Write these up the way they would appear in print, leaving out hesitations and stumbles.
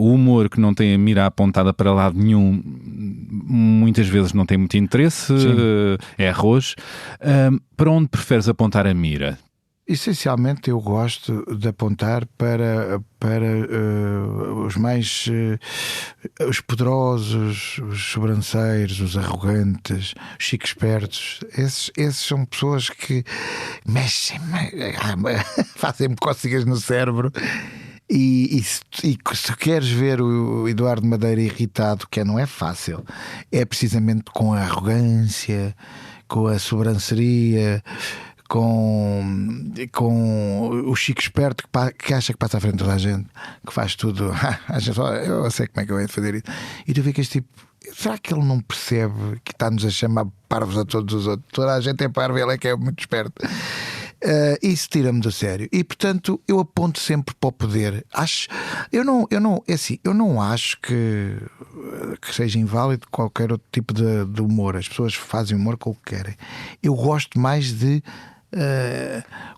o humor que não tem a mira apontada para lado nenhum muitas vezes não tem muito interesse, é arroz. Para onde preferes apontar a mira? Essencialmente eu gosto de apontar para os mais os poderosos, os sobranceiros, os arrogantes, os chiques espertos. Esses são pessoas que mexem, fazem-me cócegas no cérebro. E se queres ver o Eduardo Madeira irritado, que não é fácil, é precisamente com a arrogância, com a sobranceria, com o chico esperto que acha que passa à frente de toda a gente, que faz tudo. Eu sei como é que eu hei de fazer isso. E tu vês que este tipo, será que ele não percebe que está-nos a chamar parvos a todos os outros? Toda a gente é parvo, ele é que é muito esperto. Isso tira-me do sério. E portanto eu aponto sempre para o poder. Eu não acho que seja inválido qualquer outro tipo de humor. As pessoas fazem humor com o que querem. Eu gosto mais de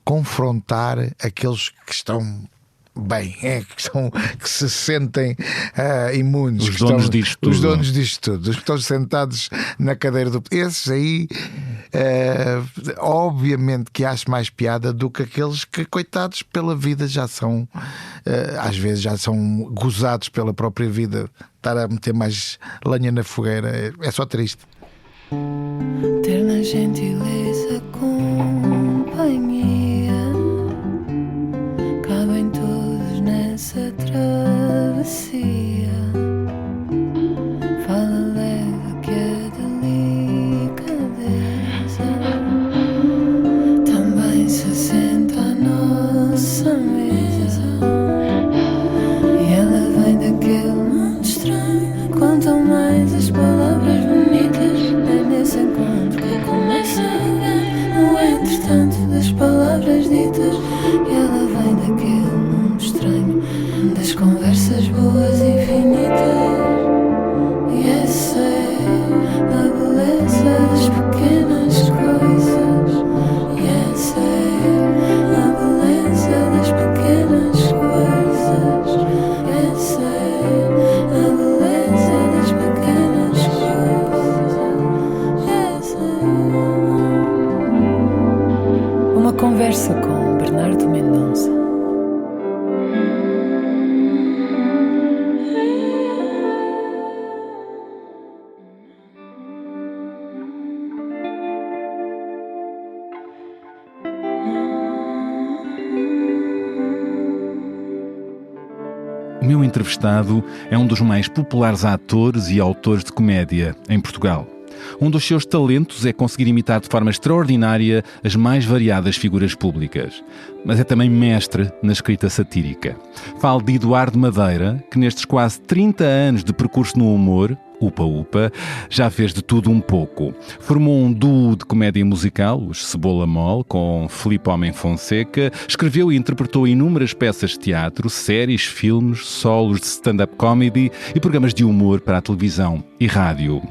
confrontar aqueles que estão bem, que se sentem imunes. Os donos disto tudo. Os donos disto tudo. Os que estão sentados na cadeira do... Esses aí, obviamente que acho mais piada do que aqueles que, coitados, pela vida já são, às vezes já são gozados pela própria vida. Estar a meter mais lenha na fogueira é só triste. Ter na gentileza companhia, cabem todos nessa travessia. Fala leve que a delicadeza também se senta à nossa mesa. E ela vem daquele mundo estranho. Quanto mais as palavras bonitas, é nesse encontro que começa a ganhar. No entretanto das palavras ditas, e ela vem daquele mundo estranho, das conversas boas e infinitas. E essa é a beleza das pequenas coisas. E essa é a beleza das pequenas coisas. Essa é a beleza das pequenas coisas. Essa é... Uma conversa com Bernardo Mendonça. O meu entrevistado é um dos mais populares atores e autores de comédia em Portugal. Um dos seus talentos é conseguir imitar de forma extraordinária as mais variadas figuras públicas. Mas é também mestre na escrita satírica. Falo de Eduardo Madeira, que nestes quase 30 anos de percurso no humor, upa, já fez de tudo um pouco. Formou um duo de comédia musical, os Cebola Mol, com Filipe Homem Fonseca. Escreveu e interpretou inúmeras peças de teatro, séries, filmes, solos de stand-up comedy e programas de humor para a televisão e rádio.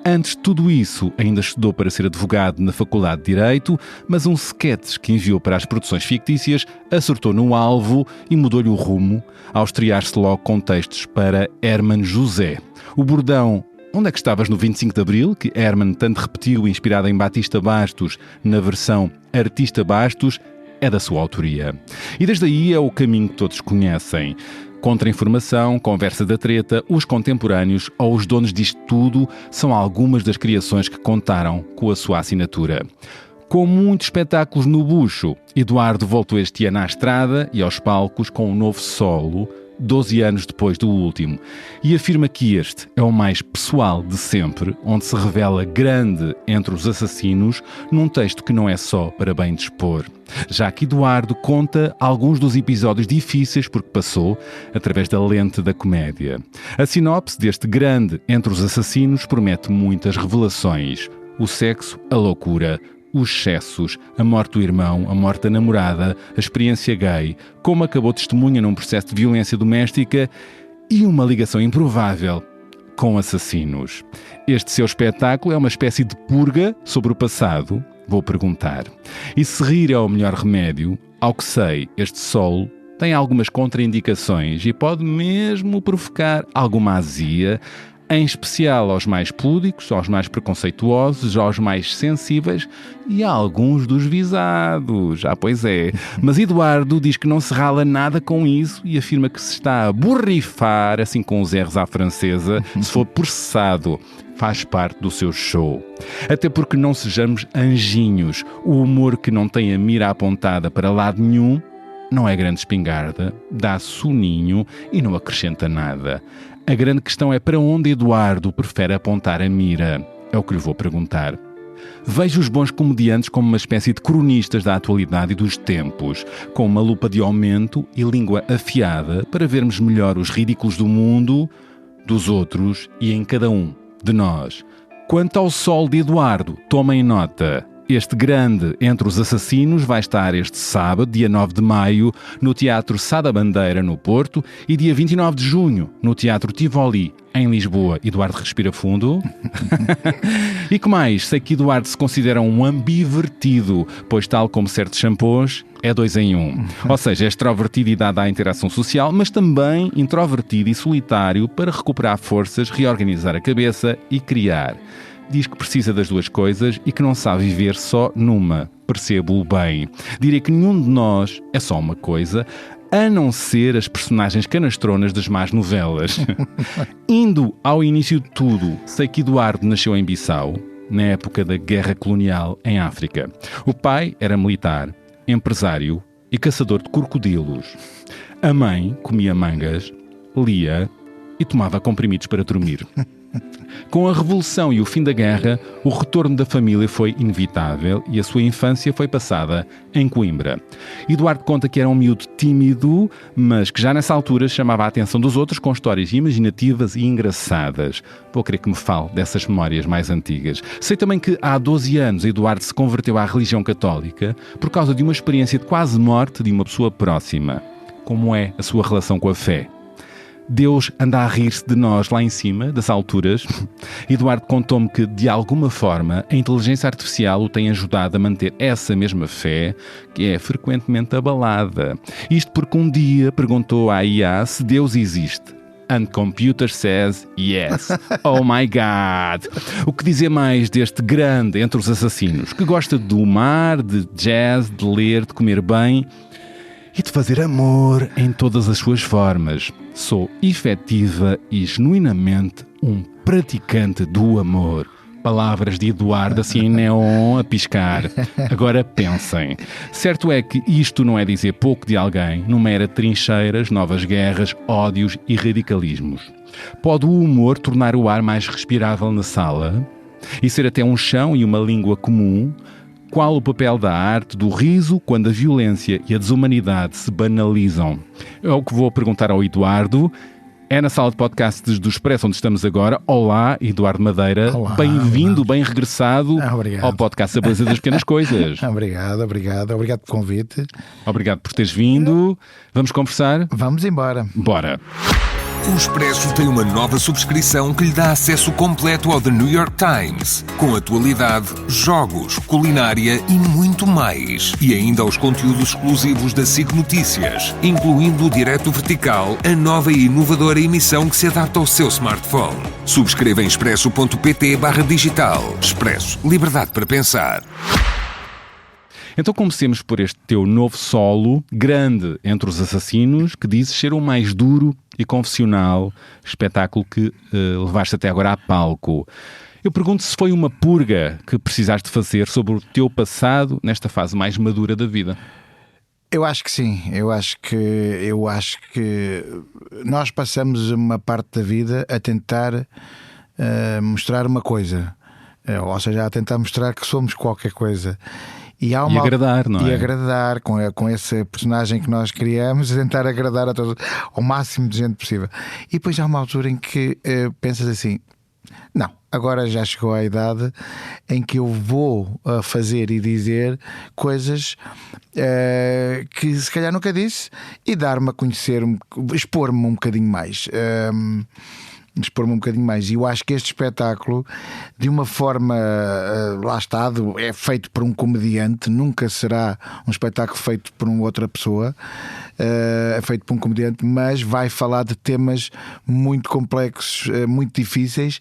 Antes de tudo isso, ainda estudou para ser advogado na Faculdade de Direito, mas um sketch que enviou para as produções fictícias acertou no alvo e mudou-lhe o rumo ao estrear-se logo com textos para Hermano José. O bordão "Onde é que estavas no 25 de Abril?", que Herman tanto repetiu, inspirado em Batista Bastos, na versão Artista Bastos, é da sua autoria. E desde aí é o caminho que todos conhecem. Contra-informação, conversa da treta, os contemporâneos ou os donos disto tudo são algumas das criações que contaram com a sua assinatura. Com muitos espetáculos no bucho, Eduardo voltou este ano à estrada e aos palcos com um novo solo, 12 anos depois do último, e afirma que este é o mais pessoal de sempre, onde se revela grande entre os assassinos, num texto que não é só para bem dispor. Já que Eduardo conta alguns dos episódios difíceis por que passou, através da lente da comédia. A sinopse deste grande entre os assassinos promete muitas revelações. O sexo, a loucura, os excessos, a morte do irmão, a morte da namorada, a experiência gay, como acabou testemunha num processo de violência doméstica e uma ligação improvável com assassinos. Este seu espetáculo é uma espécie de purga sobre o passado? Vou perguntar. E se rir é o melhor remédio? Ao que sei, este solo tem algumas contraindicações e pode mesmo provocar alguma azia, em especial aos mais púdicos, aos mais preconceituosos, aos mais sensíveis e a alguns dos visados. Pois é. Mas Eduardo diz que não se rala nada com isso e afirma que se está a borrifar, assim com os R's à francesa, se for processado. Faz parte do seu show. Até porque não sejamos anjinhos. O humor que não tem a mira apontada para lado nenhum não é grande espingarda, dá soninho e não acrescenta nada. A grande questão é para onde Eduardo prefere apontar a mira. É o que lhe vou perguntar. Vejo os bons comediantes como uma espécie de cronistas da atualidade e dos tempos, com uma lupa de aumento e língua afiada para vermos melhor os ridículos do mundo, dos outros e em cada um de nós. Quanto ao sol de Eduardo, tomem nota. Este grande entre os assassinos vai estar este sábado, dia 9 de maio, no Teatro Sá da Bandeira, no Porto, e dia 29 de junho, no Teatro Tivoli, em Lisboa. Eduardo respira fundo. E que mais? Sei que Eduardo se considera um ambivertido, pois tal como certos shampoos, é 2 em 1. Ou seja, é extrovertido e dado à interação social, mas também introvertido e solitário para recuperar forças, reorganizar a cabeça e criar. Diz que precisa das duas coisas e que não sabe viver só numa. Percebo-o bem. Diria que nenhum de nós é só uma coisa, a não ser as personagens canastronas das más novelas. Indo ao início de tudo, sei que Eduardo nasceu em Bissau, na época da Guerra Colonial em África. O pai era militar, empresário e caçador de crocodilos. A mãe comia mangas, lia e tomava comprimidos para dormir. Com a Revolução e o fim da guerra, o retorno da família foi inevitável e a sua infância foi passada em Coimbra. Eduardo conta que era um miúdo tímido, mas que já nessa altura chamava a atenção dos outros com histórias imaginativas e engraçadas. Vou querer que me fale dessas memórias mais antigas. Sei também que há 12 anos Eduardo se converteu à religião católica por causa de uma experiência de quase morte de uma pessoa próxima. Como é a sua relação com a fé? Deus anda a rir-se de nós lá em cima, das alturas. Eduardo contou-me que, de alguma forma, a inteligência artificial o tem ajudado a manter essa mesma fé, que é frequentemente abalada. Isto porque um dia perguntou à IA se Deus existe. And computer says yes. Oh my God! O que dizer mais deste grande entre os assassinos, que gosta do mar, de jazz, de ler, de comer bem e de fazer amor em todas as suas formas. Sou efetiva e genuinamente um praticante do amor. Palavras de Eduardo assim em neon a piscar. Agora pensem. Certo é que isto não é dizer pouco de alguém numa era de trincheiras, novas guerras, ódios e radicalismos. Pode o humor tornar o ar mais respirável na sala e ser até um chão e uma língua comum? Qual o papel da arte, do riso, quando a violência e a desumanidade se banalizam? É o que vou perguntar ao Eduardo. É na sala de podcasts do Expresso onde estamos agora. Olá, Eduardo Madeira. Olá, bem-vindo, bem regressado ao podcast A Beleza das Pequenas Coisas. Obrigado pelo convite. Obrigado por teres vindo. Vamos conversar? Vamos embora. Bora. O Expresso tem uma nova subscrição que lhe dá acesso completo ao The New York Times, com atualidade, jogos, culinária e muito mais. E ainda aos conteúdos exclusivos da SIC Notícias, incluindo o Direto Vertical, a nova e inovadora emissão que se adapta ao seu smartphone. Subscreva em expresso.pt/digital. Expresso. Liberdade para pensar. Então comecemos por este teu novo solo, grande entre os assassinos, que dizes ser o mais duro e confessional espetáculo que levaste até agora a palco. Eu pergunto se foi uma purga que precisaste fazer sobre o teu passado nesta fase mais madura da vida. Eu acho que sim. Eu acho que nós passamos uma parte da vida a tentar mostrar uma coisa, ou seja, a tentar mostrar que somos qualquer coisa. E agradar, não é? E agradar com esse personagem que nós criamos, tentar agradar a todos, ao máximo de gente possível. E depois há uma altura em que pensas assim: não, agora já chegou a idade em que eu vou fazer e dizer coisas que se calhar nunca disse e dar-me a conhecer, expor-me um bocadinho mais. expor-me um bocadinho mais. E eu acho que este espetáculo, de uma forma, lá está, é feito por um comediante, nunca será um espetáculo feito por uma outra pessoa, é feito por um comediante, mas vai falar de temas muito complexos, muito difíceis,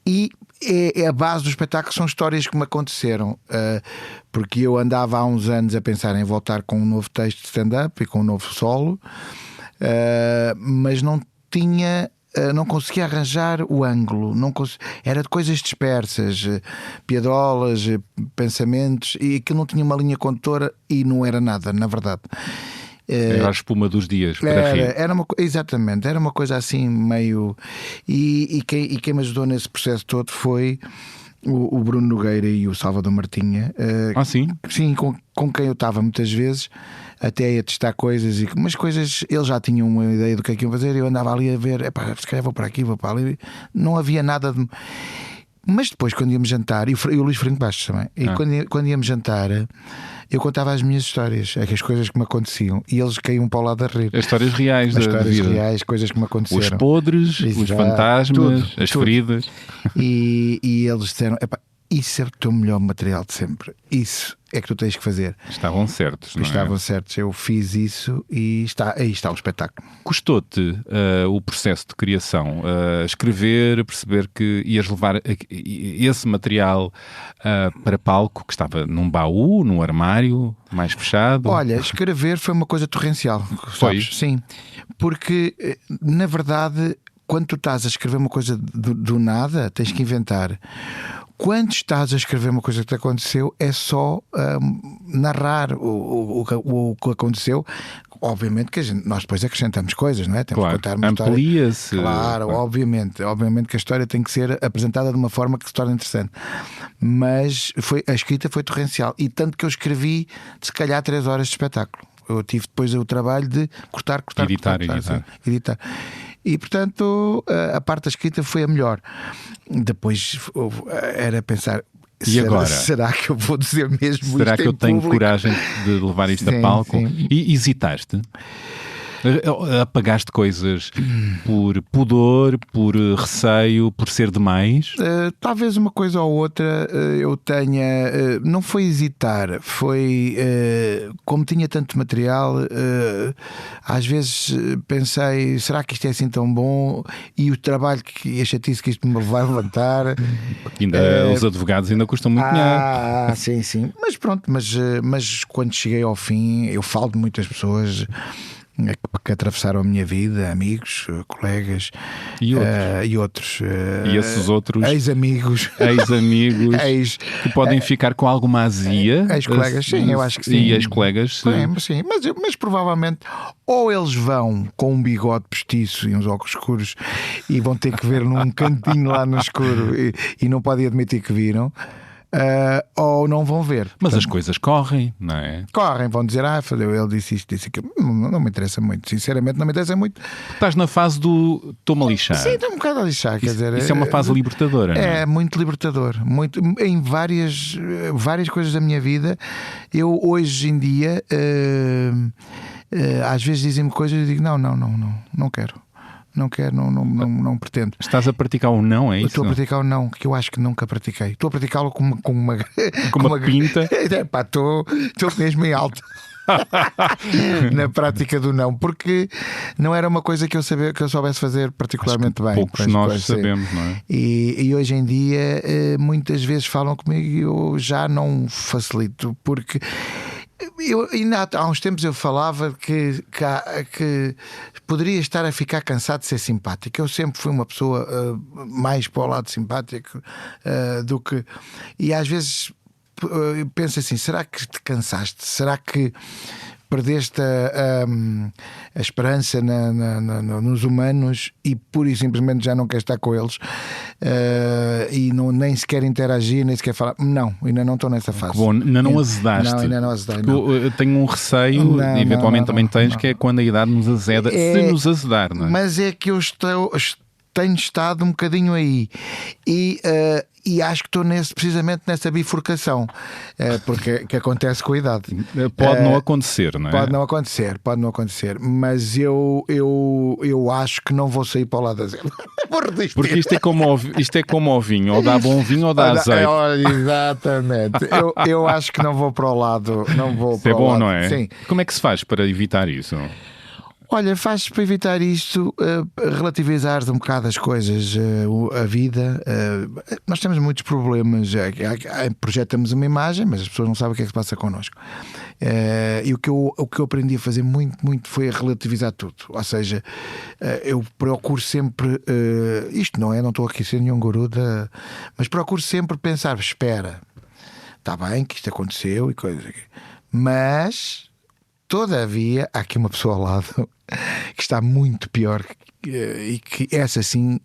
e a base do espetáculo são histórias que me aconteceram, porque eu andava há uns anos a pensar em voltar com um novo texto de stand-up e com um novo solo, mas não conseguia arranjar o ângulo, era de coisas dispersas, piadolas, pensamentos, e aquilo não tinha uma linha condutora e não era nada, na verdade. Era a espuma dos dias para rir. Exatamente, era uma coisa assim meio. E quem me ajudou nesse processo todo foi o Bruno Nogueira e o Salvador Martinha. Sim? Sim, com quem eu estava muitas vezes, até a testar coisas, mas coisas, eles já tinham uma ideia do que é que iam fazer, e eu andava ali a ver, se calhar vou para aqui, vou para ali, não havia nada de. Mas depois, quando íamos jantar, e o Luís Franco Bastos também, e quando íamos jantar, eu contava as minhas histórias, as coisas que me aconteciam, e eles caíam para o lado a rir. As histórias reais da vida. Histórias reais, coisas que me aconteceram. Os podres, os fantasmas, as feridas. E eles disseram: isso é o teu melhor material de sempre. Isso é que tu tens que fazer. Estavam certos, não é? Estavam certos. Eu fiz isso e aí está o espetáculo. Custou-te o processo de criação, escrever, perceber que ias levar esse material para palco, que estava num baú, num armário mais fechado? Olha, escrever foi uma coisa torrencial. Foi? Sabes? Sim. Porque, na verdade, quando tu estás a escrever uma coisa do nada, tens que inventar. Quando estás a escrever uma coisa que te aconteceu, é só narrar o que aconteceu. Obviamente que nós depois acrescentamos coisas, não é? Temos claro, que contar uma história. Amplia-se. Claro, obviamente que a história tem que ser apresentada de uma forma que se torne interessante. Mas a escrita foi torrencial. E tanto que eu escrevi, se calhar, 3 horas de espetáculo. Eu tive depois o trabalho de cortar. Editar. E portanto a parte da escrita foi a melhor. Depois era pensar: e agora? Será que eu vou dizer mesmo isto? Será que eu tenho público? coragem de levar isto a palco? Sim. E hesitaste? Apagaste coisas por pudor, por receio, por ser demais? Talvez uma coisa ou outra eu tenha. Não foi hesitar, foi como tinha tanto material, às vezes pensei: será que isto é assim tão bom? E o trabalho e a chatice que isto me vai levantar. Ainda os advogados ainda custam muito dinheiro. Sim. Mas pronto, mas quando cheguei ao fim, eu falo de muitas pessoas que atravessaram a minha vida, amigos, colegas e outros. E esses outros ex-amigos que podem ficar com alguma azia. Ex-colegas, sim, eu acho que sim. E ex-colegas, sim. Mas provavelmente ou eles vão com um bigode postiço e uns óculos escuros e vão ter que ver num cantinho lá no escuro e não podem admitir que viram. Ou não vão ver. Mas portanto, as coisas correm, não é? Correm, vão dizer: ele disse isto, disse aquilo. Não me interessa muito, sinceramente não me interessa muito. Estás na fase do estou-me a lixar. Sim, estou um bocado a lixar. Quer dizer, isso é uma fase libertadora, não é? É muito libertador, muito, em várias coisas da minha vida. Eu hoje em dia às vezes dizem-me coisas e eu digo: não quero. Não pretendo. Estás a praticar o não, é isso? Estou a praticar o não, que eu acho que nunca pratiquei. Estou a praticá-lo com uma pinta. Estou mesmo em alto na prática do não, porque não era uma coisa que eu soubesse fazer particularmente bem. Poucos nós sabemos, não é? E hoje em dia muitas vezes falam comigo e eu já não facilito, porque ainda há uns tempos eu falava que poderia estar a ficar cansado de ser simpático. Eu sempre fui uma pessoa mais para o lado simpático do que. E às vezes penso assim: será que te cansaste? Será que perdeste a esperança nos humanos e pura e simplesmente já não queres estar com eles e nem sequer interagir, nem sequer falar? Não, ainda não estou nessa fase. Bom, ainda não azedaste. Não, ainda não azedei. Eu tenho um receio, e eventualmente também tens, que é quando a idade nos azeda, se nos azedar, não é? Mas é que eu tenho estado um bocadinho aí e E acho que estou precisamente nessa bifurcação, porque que acontece com a idade. Pode não acontecer, não é? Pode não acontecer, mas eu acho que não vou sair para o lado azedo. Porque isto é como ao vinho, ou dá bom vinho ou dá azeite. Exatamente. Eu acho que não vou para o lado. Não vou Isso para é o bom, lado. não é? Sim. Como é que se faz para evitar isso? Olha, faz para evitar isto, relativizar um bocado as coisas, a vida. Nós temos muitos problemas. Projetamos uma imagem, mas as pessoas não sabem o que é que se passa connosco. E o que eu aprendi a fazer muito foi a relativizar tudo. Ou seja, eu procuro sempre, não estou aqui a ser nenhum guru, mas procuro sempre pensar: espera, está bem que isto aconteceu e coisas aqui, mas todavia há aqui uma pessoa ao lado que está muito pior e que essa sim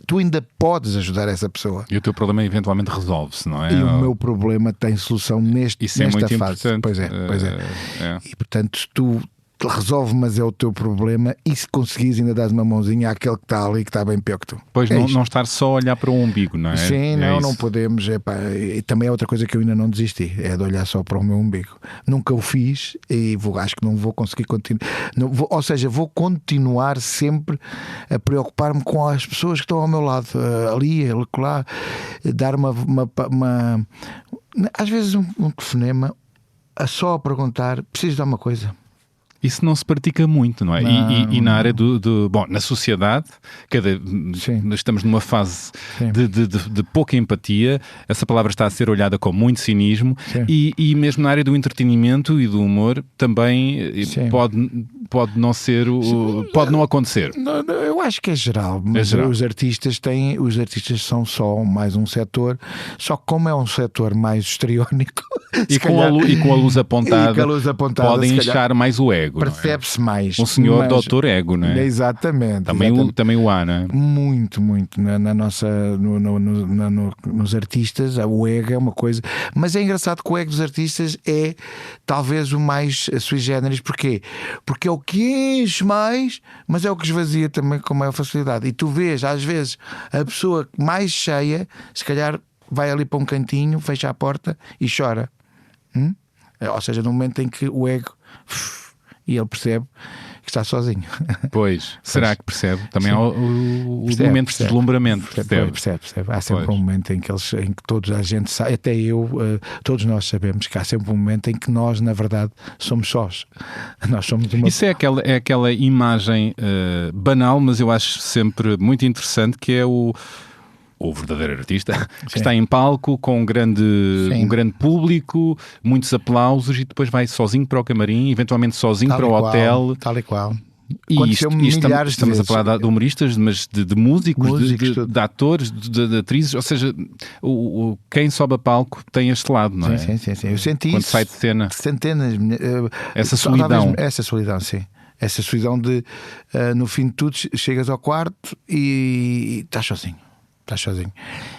tu ainda podes ajudar essa pessoa. E o teu problema eventualmente resolve-se, não é? E o meu problema tem solução nesta muito fase. Importante. Pois é. E portanto tu resolve, mas é o teu problema, e se conseguires ainda dás uma mãozinha àquele que está ali, que está bem pior que tu. Pois não estar só a olhar para o umbigo, não é? Sim, não podemos. E também é outra coisa que eu ainda não desisti, é de olhar só para o meu umbigo. Nunca o fiz e acho que não vou conseguir continuar. Ou seja, vou continuar sempre a preocupar-me com as pessoas que estão ao meu lado, ali, lá, dar uma às vezes um telefonema só a perguntar: preciso de alguma coisa? Isso não se pratica muito, não é? E na área bom, na sociedade, estamos numa fase de pouca empatia, essa palavra está a ser olhada com muito cinismo, e mesmo na área do entretenimento e do humor também pode não ser, pode não acontecer. Eu acho que é geral, mas os artistas são só mais um setor, só que como é um setor mais histriónico e com a luz apontada, podem inchar mais o ego. Percebe-se mais. Um senhor doutor ego, não é? Exatamente. Também o há, não é? Muito nos artistas, o ego é uma coisa. Mas é engraçado que o ego dos artistas é talvez o mais sui generis. Porquê? Porque é o que enche mais, mas é o que esvazia também com maior facilidade. E tu vês, às vezes, a pessoa mais cheia, se calhar vai ali para um cantinho, fecha a porta e chora. Ou seja, no momento em que o ego... E ele percebe que está sozinho. Pois, será que percebe? Também há o momento de deslumbramento. Percebe. Há sempre um momento em que toda a gente sabe, até eu, todos nós sabemos que há sempre um momento em que nós, na verdade, somos sós. Nós somos uma... Isso é aquela imagem banal, mas eu acho sempre muito interessante, que é o verdadeiro artista, que está em palco com um grande público, muitos aplausos, e depois vai sozinho para o camarim, eventualmente sozinho para o hotel. Tal e qual. E estamos a falar de humoristas, mas de músicos, de atores, de atrizes, ou seja, quem sobe a palco tem este lado, não é? Sim. Eu senti quando isso. Sai de cena. Centenas. Essa solidão. Essa solidão, sim. Essa solidão de, no fim de tudo, chegas ao quarto e estás sozinho.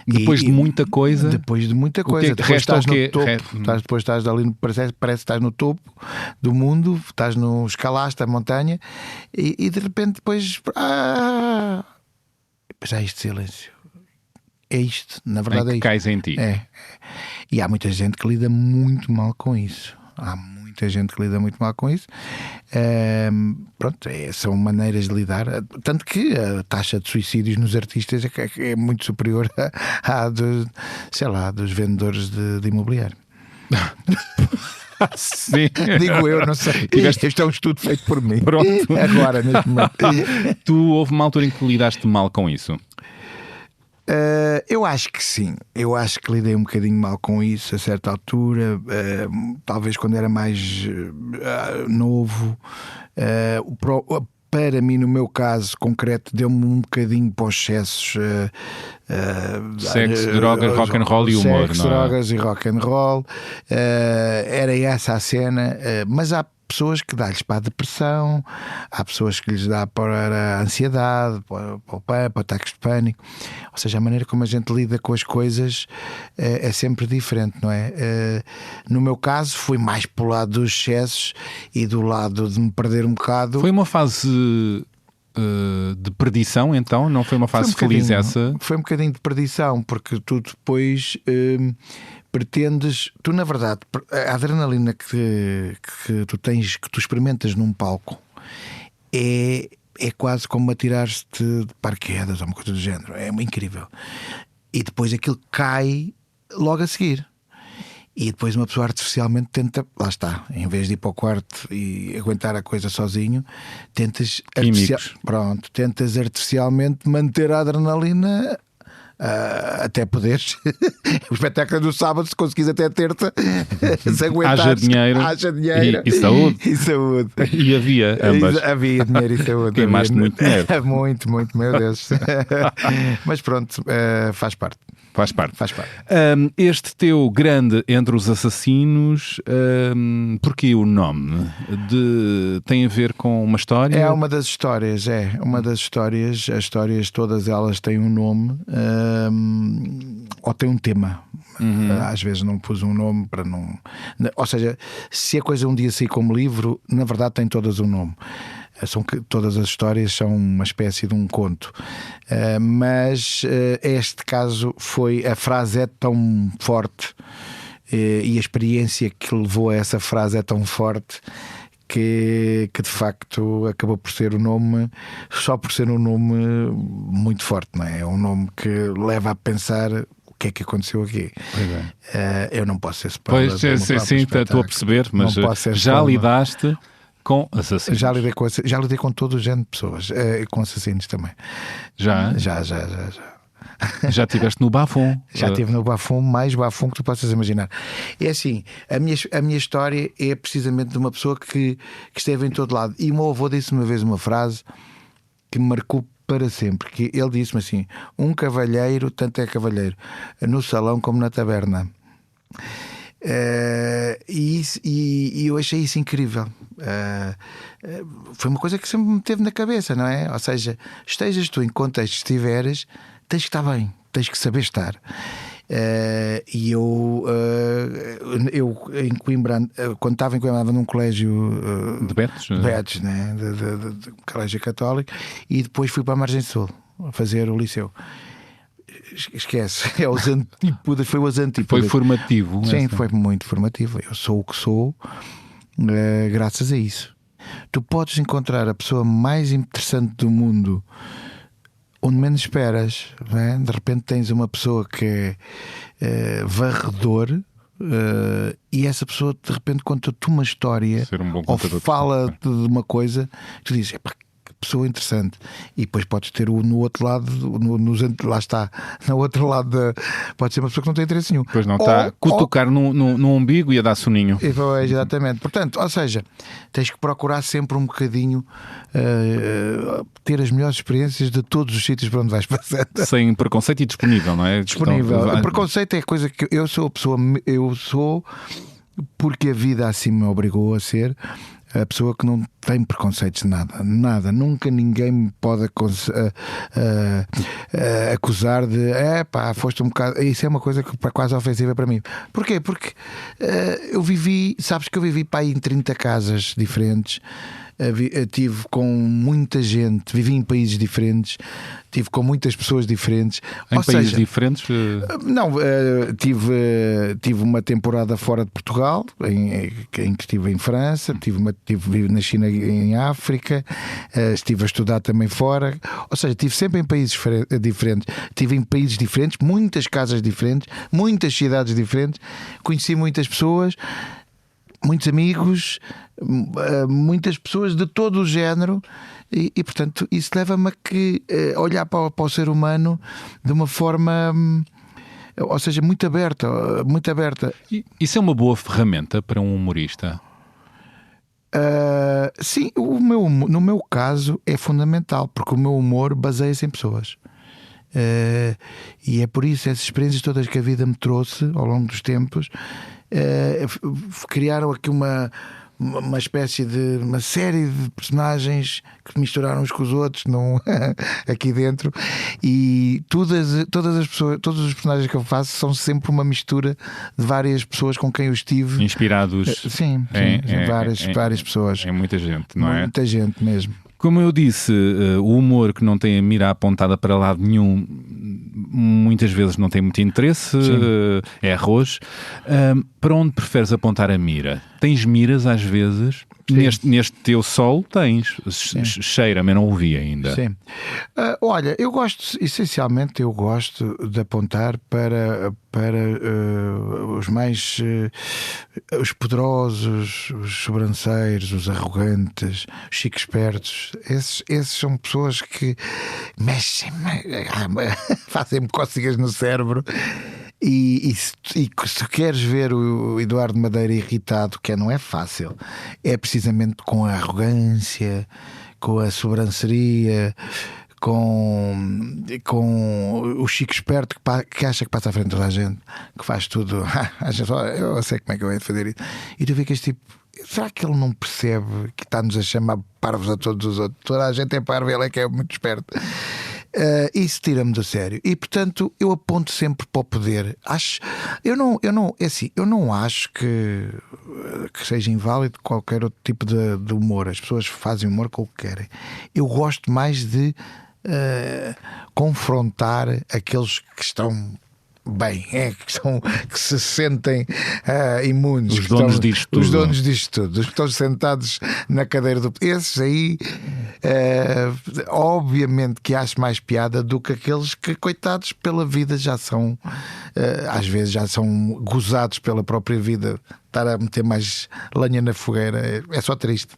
Depois de muita coisa. Depois Depois estás no topo. Depois estás ali, parece que estás no topo do mundo, escalaste a montanha e de repente depois há este silêncio. É isto, na verdade, é isto. Cais em ti. E há muita gente que lida muito mal com isso. São maneiras de lidar, tanto que a taxa de suicídios nos artistas é muito superior à dos vendedores de imobiliário. Sim. Digo eu, não sei. Este é um estudo feito por mim. Pronto. Agora, neste momento. Houve uma altura em que lidaste mal com isso? Eu acho que sim. Eu acho que lidei um bocadinho mal com isso a certa altura, talvez quando era mais novo. Para mim, no meu caso concreto, deu-me um bocadinho para os excessos. Sexo, drogas, rock and roll e humor. Sexo, drogas e rock and roll. Era essa a cena. Mas há pessoas que dá-lhes para a depressão, há pessoas que lhes dá para a ansiedade, para ataques de pânico. Ou seja, a maneira como a gente lida com as coisas é sempre diferente, não é? No meu caso foi mais para o lado dos excessos e do lado de me perder um bocado. Foi uma fase de perdição, então? Não foi uma fase feliz essa? Foi um bocadinho de perdição, porque tu depois pretendes... Tu, na verdade, a adrenalina que tu tens, que tu experimentas num palco é quase como atirar-te de paraquedas ou uma coisa do género. É incrível. E depois aquilo cai logo a seguir. E depois uma pessoa artificialmente tenta, lá está, em vez de ir para o quarto e aguentar a coisa sozinho, tentas artificialmente manter a adrenalina até poderes. O espetáculo do sábado, se conseguis até terça, se aguentares, haja dinheiro e saúde. E havia ambas. Havia dinheiro e saúde. Queimaste muito dinheiro. Muito, meu Deus. Mas pronto, faz parte. Faz parte. Este teu grande Entre os Assassinos, porquê o nome? Tem a ver com uma história? É uma das histórias, As histórias, todas elas têm um nome ou têm um tema. Às vezes não pus um nome para não... Ou seja, se a coisa um dia sair como livro, na verdade tem todas um nome. Todas as histórias são uma espécie de um conto, mas este caso a frase é tão forte e a experiência que levou a essa frase é tão forte que de facto acabou por ser o nome, só por ser um nome muito forte, não é? É um nome que leva a pensar o que é que aconteceu aqui. Eu não posso ser spoiler. Pois, sim, estou a perceber, mas já lidaste com assassinos? Já lidei com todo o género de pessoas, com assassinos também. Já? Já. Já estiveste no Bafom? Já estive no Bafom, mais Bafom que tu possas imaginar. É assim, a minha história é precisamente de uma pessoa que esteve em todo lado. E o meu avô disse uma vez uma frase que me marcou para sempre, que ele disse-me assim: um cavalheiro, tanto é cavalheiro no salão como na taberna. E eu achei isso incrível. Foi uma coisa que sempre me teve na cabeça, não é? Ou seja, estejas tu em contexto que estiveres, tens que estar bem, tens que saber estar. E eu em Coimbra, quando estava em Coimbra, andava num colégio de Betos, né? de colégio católico, e depois fui para a Margem Sul a fazer o liceu. Esquece, foi os antípodas. Foi formativo. Sim, foi muito formativo. Eu sou o que sou graças a isso. Tu podes encontrar a pessoa mais interessante do mundo onde menos esperas, não é? De repente tens uma pessoa que é varredor, e essa pessoa de repente conta-te uma história ou fala de uma coisa, tu dizes: pessoa interessante. E depois podes ter no outro lado, lá está, no outro lado pode ser uma pessoa que não tem interesse nenhum. Pois não, está a cutucar no umbigo e a dar soninho. Exatamente. Portanto, ou seja, tens que procurar sempre um bocadinho ter as melhores experiências de todos os sítios para onde vais passando. Sem preconceito e disponível, não é? Disponível. O preconceito é coisa que eu sou porque a vida assim me obrigou a ser a pessoa que não tem preconceitos de nada. Nunca ninguém me pode acusar de foste um bocado. Isso é uma coisa que é quase ofensiva para mim. Porquê? Porque eu vivi, sabes que eu vivi para aí em 30 casas diferentes. Tive com muita gente, vivi em países diferentes, tive com muitas pessoas diferentes. Em países diferentes? Não, tive uma temporada fora de Portugal, em que estive em França, vivi na China, em África, estive a estudar também fora. Ou seja, estive sempre em países diferentes, estive em países diferentes, muitas casas diferentes, muitas cidades diferentes, conheci muitas pessoas, muitos amigos, muitas pessoas de todo o género, e portanto isso leva-me a olhar para o ser humano de uma forma, ou seja, muito aberta. Isso é uma boa ferramenta para um humorista? Sim, no meu caso é fundamental, porque o meu humor baseia-se em pessoas. E é por isso essas experiências todas que a vida me trouxe ao longo dos tempos criaram aqui uma espécie de uma série de personagens que misturaram uns com os outros aqui dentro, e todas as pessoas, todos os personagens que eu faço são sempre uma mistura de várias pessoas com quem eu estive inspirados. Sim, várias pessoas. É muita gente, não é? Muita gente mesmo. Como eu disse, o humor que não tem a mira apontada para lado nenhum muitas vezes não tem muito interesse, é arroz. Para onde preferes apontar a mira? Tens miras às vezes? Neste teu solo tens. Cheira, mas não ouvi ainda. Sim. Olha, essencialmente eu gosto de apontar para os mais os poderosos, os sobranceiros, os arrogantes, os chiques espertos. Esses são pessoas que mexem, fazem-me cócegas no cérebro. E se queres ver o Eduardo Madeira irritado, que não é fácil, é precisamente com a arrogância, com a sobranceria, com o chico esperto que acha que passa à frente de toda a gente, que faz tudo. Eu sei como é que eu hei de fazer isso. E tu ficas tipo, será que ele não percebe que está-nos a chamar parvos a todos os outros? Toda a gente é parvo, ele é que é muito esperto. Isso tira-me do sério. E portanto eu aponto sempre para o poder. Eu não acho que seja inválido qualquer outro tipo de humor. As pessoas fazem humor com o que querem. Eu gosto mais de confrontar aqueles que estão bem, que se sentem imunes, os donos disto tudo. Os donos disto tudo, os que estão sentados na cadeira do... Esses aí, obviamente que acho mais piada do que aqueles que, coitados, pela vida já são, às vezes já são gozados pela própria vida. Estar a meter mais lenha na fogueira é só triste.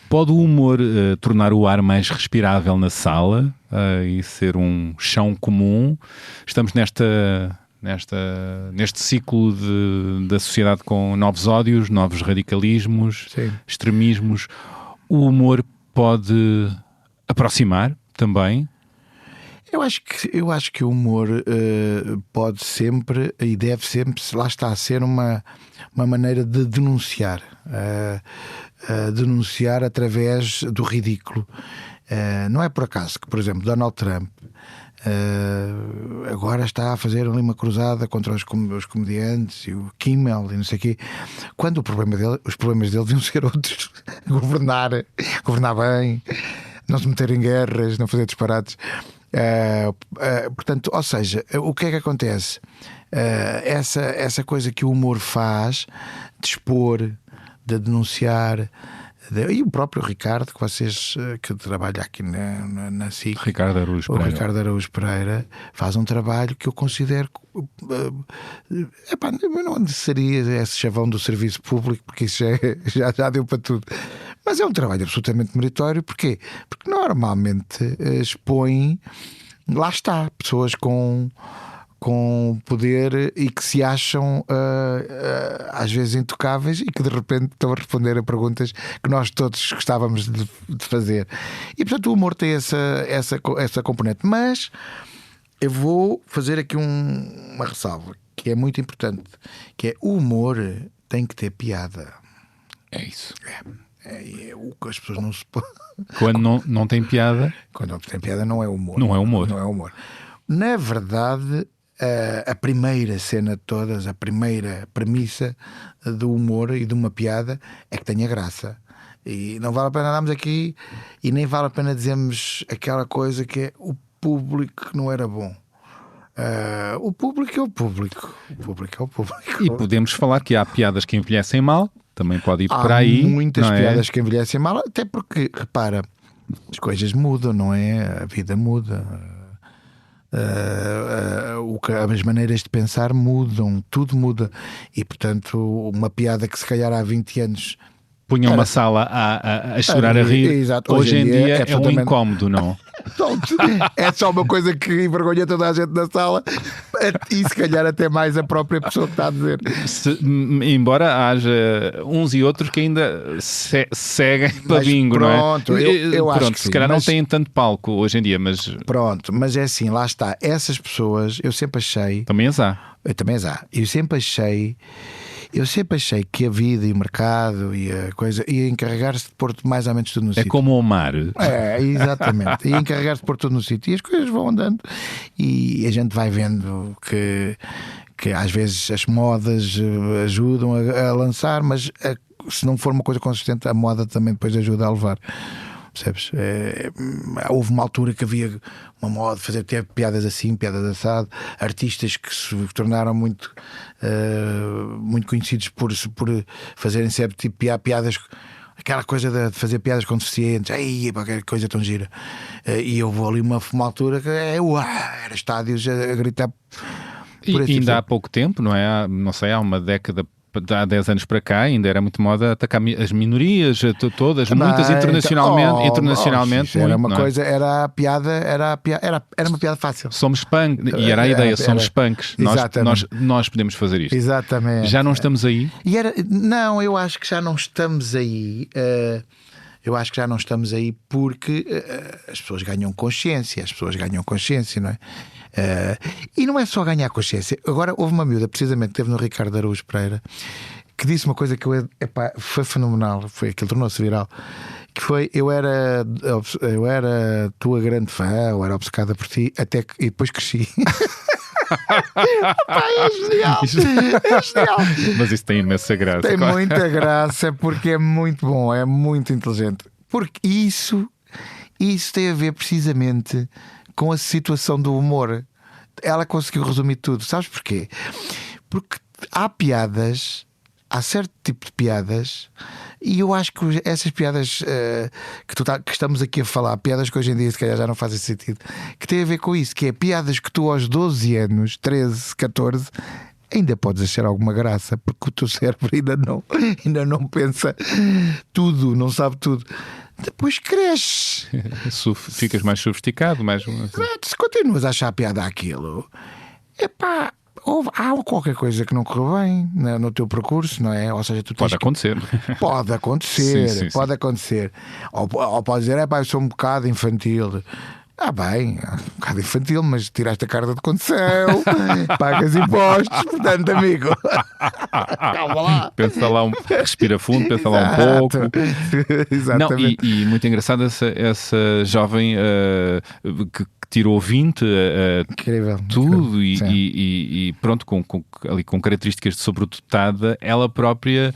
Pode o humor tornar o ar mais respirável na sala e ser um chão comum? Estamos neste ciclo da sociedade com novos ódios, novos radicalismos, extremismos. O humor pode aproximar também? Eu acho que o humor pode sempre e deve sempre, lá está, ser uma maneira de denunciar. Denunciar através do ridículo. Não é por acaso que, por exemplo, Donald Trump agora está a fazer ali uma cruzada contra os comediantes e o Kimmel e não sei o quê, quando os problemas dele deviam ser outros. Governar bem, não se meter em guerras, não fazer disparates. Portanto, ou seja, o que é que acontece? Essa coisa que o humor faz de expor, de denunciar, e o próprio Ricardo, que vocês que trabalha aqui na SIC, Ricardo Araújo Pereira, faz um trabalho que eu considero eu não seria esse chavão do serviço público, porque isso já deu para tudo, mas é um trabalho absolutamente meritório. Porquê? Porque normalmente expõe, lá está, pessoas com poder e que se acham às vezes intocáveis e que de repente estão a responder a perguntas que nós todos gostávamos de fazer. E portanto o humor tem essa componente. Mas eu vou fazer aqui uma ressalva que é muito importante, que é: o humor tem que ter piada. É isso. É o que as pessoas não se... Quando não tem piada... Quando não tem piada não é humor. Não é humor. Não é humor. Na verdade, a primeira cena de todas, a primeira premissa do humor e de uma piada é que tenha graça. E não vale a pena andarmos aqui e nem vale a pena dizermos aquela coisa que é: o público que não era bom. O público é o público. O público é o público. E podemos falar que há piadas que envelhecem mal, também pode ir por aí. Há muitas piadas que envelhecem mal, até porque, repara, as coisas mudam, não é? A vida muda. As maneiras de pensar mudam, tudo muda. E portanto, uma piada que se calhar há 20 anos punha uma sala a chorar, a rir. Exato. Hoje em dia é um incómodo, não? É só uma coisa que envergonha toda a gente na sala, e se calhar até mais a própria pessoa que está a dizer. Embora haja uns e outros que ainda seguem para bingo, não é? Eu acho que se calhar não têm tanto palco hoje em dia, mas... Pronto, mas é assim, lá está. Essas pessoas, eu sempre achei... Também as há. Eu sempre achei que a vida e o mercado e a coisa ia encarregar-se de pôr mais ou menos tudo no sítio. É como o mar. Exatamente. Ia encarregar-se de pôr tudo no sítio. E as coisas vão andando. E a gente vai vendo que às vezes as modas ajudam a lançar, mas se não for uma coisa consistente, a moda também depois ajuda a levar. percebes? Houve uma altura que havia uma moda de fazer até piadas assim, piadas assado, artistas que se tornaram muito conhecidos por fazerem sempre tipo piadas, aquela coisa de fazer piadas com deficientes, qualquer coisa tão gira. E houve ali uma altura que era estádios a gritar. E ainda há pouco tempo, não é? Não sei, há uma década, há 10 anos para cá, ainda era muito moda atacar as minorias todas, muitas internacionalmente. Era muito, uma coisa, era a piada, era uma piada fácil. Somos punk, e era a ideia, somos punks. Nós podemos fazer isto. Exatamente. Já não estamos aí? Não, eu acho que já não estamos aí. Eu acho que já não estamos aí porque as pessoas ganham consciência, não é? E não é só ganhar consciência. Agora houve uma miúda, precisamente, que teve no Ricardo Araújo Pereira, que disse uma coisa que foi fenomenal, aquilo tornou-se viral, que foi: eu era tua grande fã, eu era obcecada por ti, e depois cresci. É genial. É genial. Mas isso tem imensa graça. Tem muita graça, porque é muito bom, é muito inteligente. Porque isso tem a ver precisamente com a situação do humor. Ela conseguiu resumir tudo. Sabes porquê? Porque há certo tipo de piadas, e eu acho que essas piadas que estamos aqui a falar, piadas que hoje em dia se calhar já não fazem sentido, que tem a ver com isso, que é piadas que tu aos 12 anos, 13, 14 ainda podes achar alguma graça, porque o teu cérebro ainda não pensa tudo, não sabe tudo. Depois cresces, ficas mais sofisticado, mais... Se continuas a achar piada àquilo, há qualquer coisa que não correu bem no teu percurso, não é? Ou seja, pode acontecer. Pode acontecer, sim. Pode acontecer. Ou pode dizer: eu sou um bocado infantil. Bem, um bocado infantil, mas tiraste a carta de condução, pagas impostos, portanto, amigo, calma lá. Pensa lá, respira fundo, pensa lá um pouco. Exatamente. Não, e muito engraçado essa jovem que tirou 20, incrível, tudo, incrível. E pronto, ali com características de sobredotada, ela própria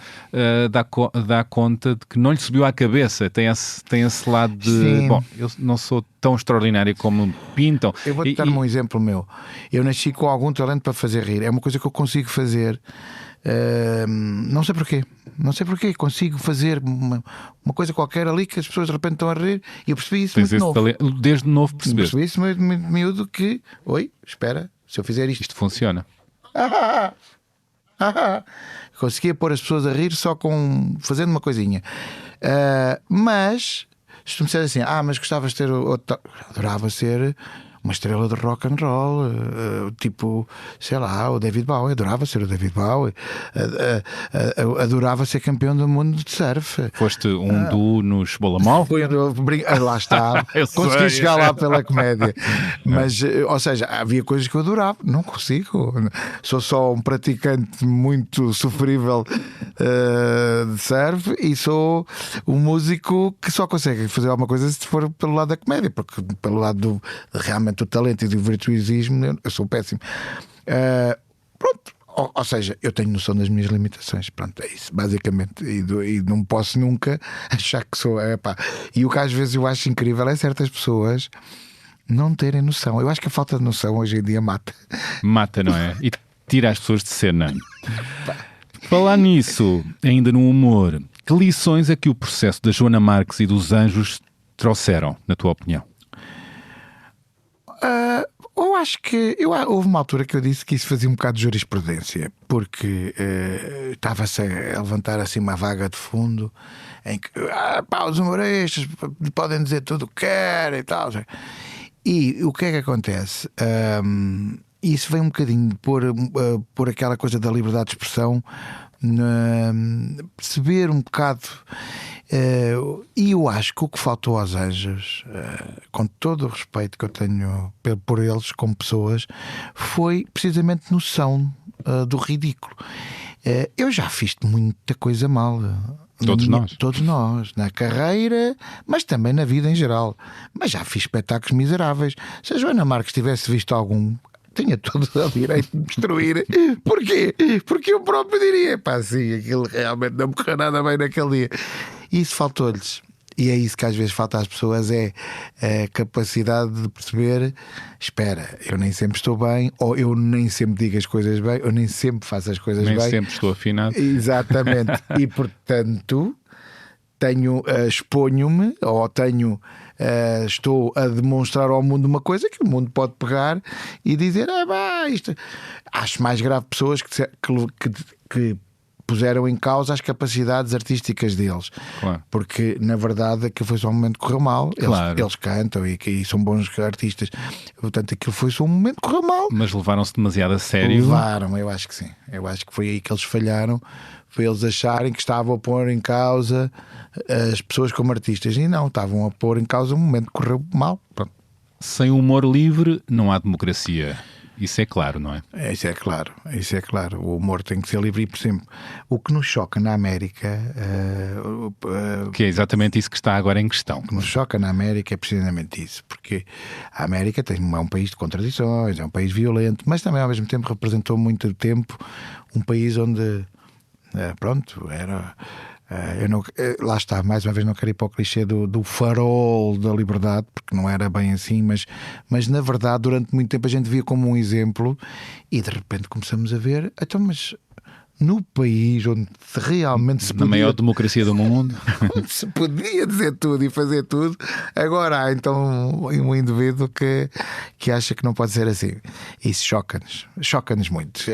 dá conta de que não lhe subiu à cabeça. Tem esse lado de, sim, bom, eu não sou tão extraordinário como pintam. Eu vou-te dar um exemplo meu. Eu nasci com algum talento para fazer rir. É uma coisa que eu consigo fazer. Não sei porquê. Consigo fazer uma coisa qualquer ali que as pessoas de repente estão a rir, e eu percebi isso muito novo. Desde novo percebi isso muito miúdo, que espera, se eu fizer isto funciona. Conseguia pôr as pessoas a rir só fazendo uma coisinha. Mas se tu me disseres assim: mas gostavas de ter adorava ser uma estrela de rock and roll, tipo, sei lá, o David Bowie. Adorava ser o David Bowie. Adorava ser campeão do mundo de surf. Foste um duo nos Bolamol? Lá está. Consegui chegar lá pela comédia. Mas, ou seja, havia coisas que eu adorava. Não consigo. Sou só um praticante muito sofrível de surf, e sou um músico que só consegue fazer alguma coisa se for pelo lado da comédia, porque pelo lado realmente do talento e do virtuosismo eu sou péssimo. Pronto, ou seja, eu tenho noção das minhas limitações. Pronto, é isso, basicamente. E não posso nunca achar que sou. E o que às vezes eu acho incrível é certas pessoas não terem noção. Eu acho que a falta de noção hoje em dia mata. Mata, não é? E tira as pessoas de cena. Falar nisso, ainda no humor, que lições é que o processo da Joana Marques e dos Anjos trouxeram, na tua opinião? Eu acho que houve uma altura que eu disse que isso fazia um bocado de jurisprudência, porque estava-se a levantar assim uma vaga de fundo em que os humoristas podem dizer tudo o que querem e tal. E o que é que acontece? Isso vem um bocadinho por aquela coisa da liberdade de expressão, perceber um bocado. E eu acho que o que faltou aos Anjos, com todo o respeito que eu tenho por eles como pessoas, foi precisamente noção do ridículo. Eu já fiz muita coisa mal. Todos nós, na carreira, mas também na vida em geral. Mas já fiz espetáculos miseráveis. Se a Joana Marques tivesse visto algum, tinha todo o direito de destruir. Porquê? Porque eu próprio diria: sim, aquilo realmente não me correu nada bem naquele dia. E isso faltou-lhes. E é isso que às vezes falta às pessoas, é a capacidade de perceber: espera, eu nem sempre estou bem, ou eu nem sempre digo as coisas bem, eu nem sempre faço as coisas Nem bem. sempre estou afinado. Exatamente. E portanto exponho-me, ou estou a demonstrar ao mundo uma coisa que o mundo pode pegar e dizer: isto. Acho mais grave pessoas que puseram em causa as capacidades artísticas deles. Claro. Porque na verdade aquilo foi só um momento que correu mal. Claro. Eles cantam e são bons artistas, portanto aquilo foi só um momento que correu mal. Mas levaram-se demasiado a sério. Levaram, eu acho que sim. Eu acho que foi aí que eles falharam. Foi eles acharem que estavam a pôr em causa as pessoas como artistas, e não, estavam a pôr em causa um momento que correu mal. Pronto. Sem humor livre não há democracia. Isso é claro, não é? Isso é claro, isso é claro. O humor tem que ser livre e por sempre. O que nos choca na América, Que é exatamente isso que está agora em questão. o que nos choca na América é precisamente isso, porque a América é um país de contradições, é um país violento, mas também ao mesmo tempo representou muito tempo um país onde era. Lá está, mais uma vez não quero ir para o clichê do farol da liberdade, porque não era bem assim, mas na verdade durante muito tempo a gente via como um exemplo, e de repente começamos a ver, então, mas no país onde realmente se Na podia, maior democracia do mundo. se podia dizer tudo e fazer tudo, agora há então um indivíduo que acha que não pode ser assim. Isso choca-nos muito.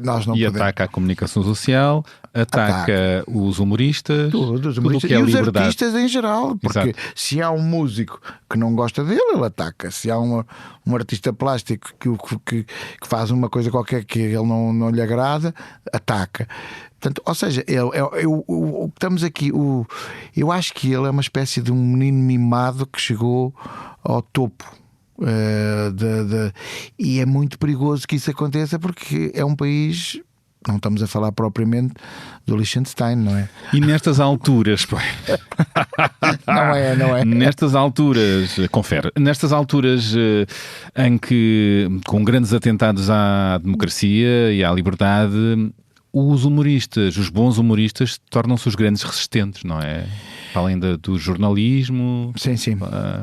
Nós não E podemos... ataca a comunicação social, ataca os humoristas, Tudo, os tudo o humoristas que é e os liberdade. artistas em geral, porque Exato. se há um músico que não gosta dele, ele ataca. Se há um artista plástico que faz uma coisa qualquer que ele não lhe agrada, ataca. Portanto, ou seja, o que estamos aqui, eu acho que ele é uma espécie de um menino mimado que chegou ao topo. E é muito perigoso que isso aconteça, porque é um país. Não estamos a falar propriamente do Liechtenstein, não é? E nestas alturas, pô, Não é. nestas alturas, confere, nestas alturas em que, com grandes atentados à democracia e à liberdade, os humoristas, os bons humoristas, tornam-se os grandes resistentes, não é? Além do jornalismo. Sim.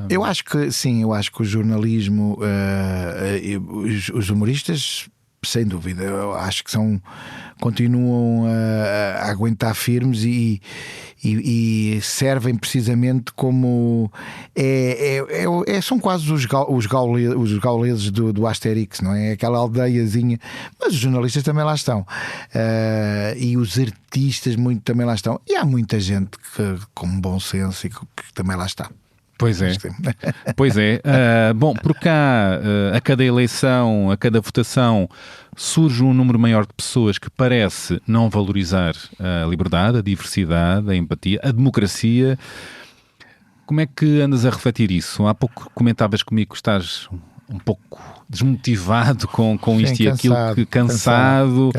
Eu acho que sim, eu acho que o jornalismo, os humoristas, sem dúvida, eu acho que continuam a aguentar firmes e servem precisamente como são quase os gauleses do Asterix, não é? Aquela aldeiazinha, mas os jornalistas também lá estão, e os artistas também lá estão, e há muita gente com bom senso e que também lá está. Pois é, pois é. Bom, por cá, a cada eleição, a cada votação, surge um número maior de pessoas que parece não valorizar a liberdade, a diversidade, a empatia, a democracia. Como é que andas a refletir isso? Há pouco comentavas comigo que estás um pouco desmotivado com isto e aquilo, cansado.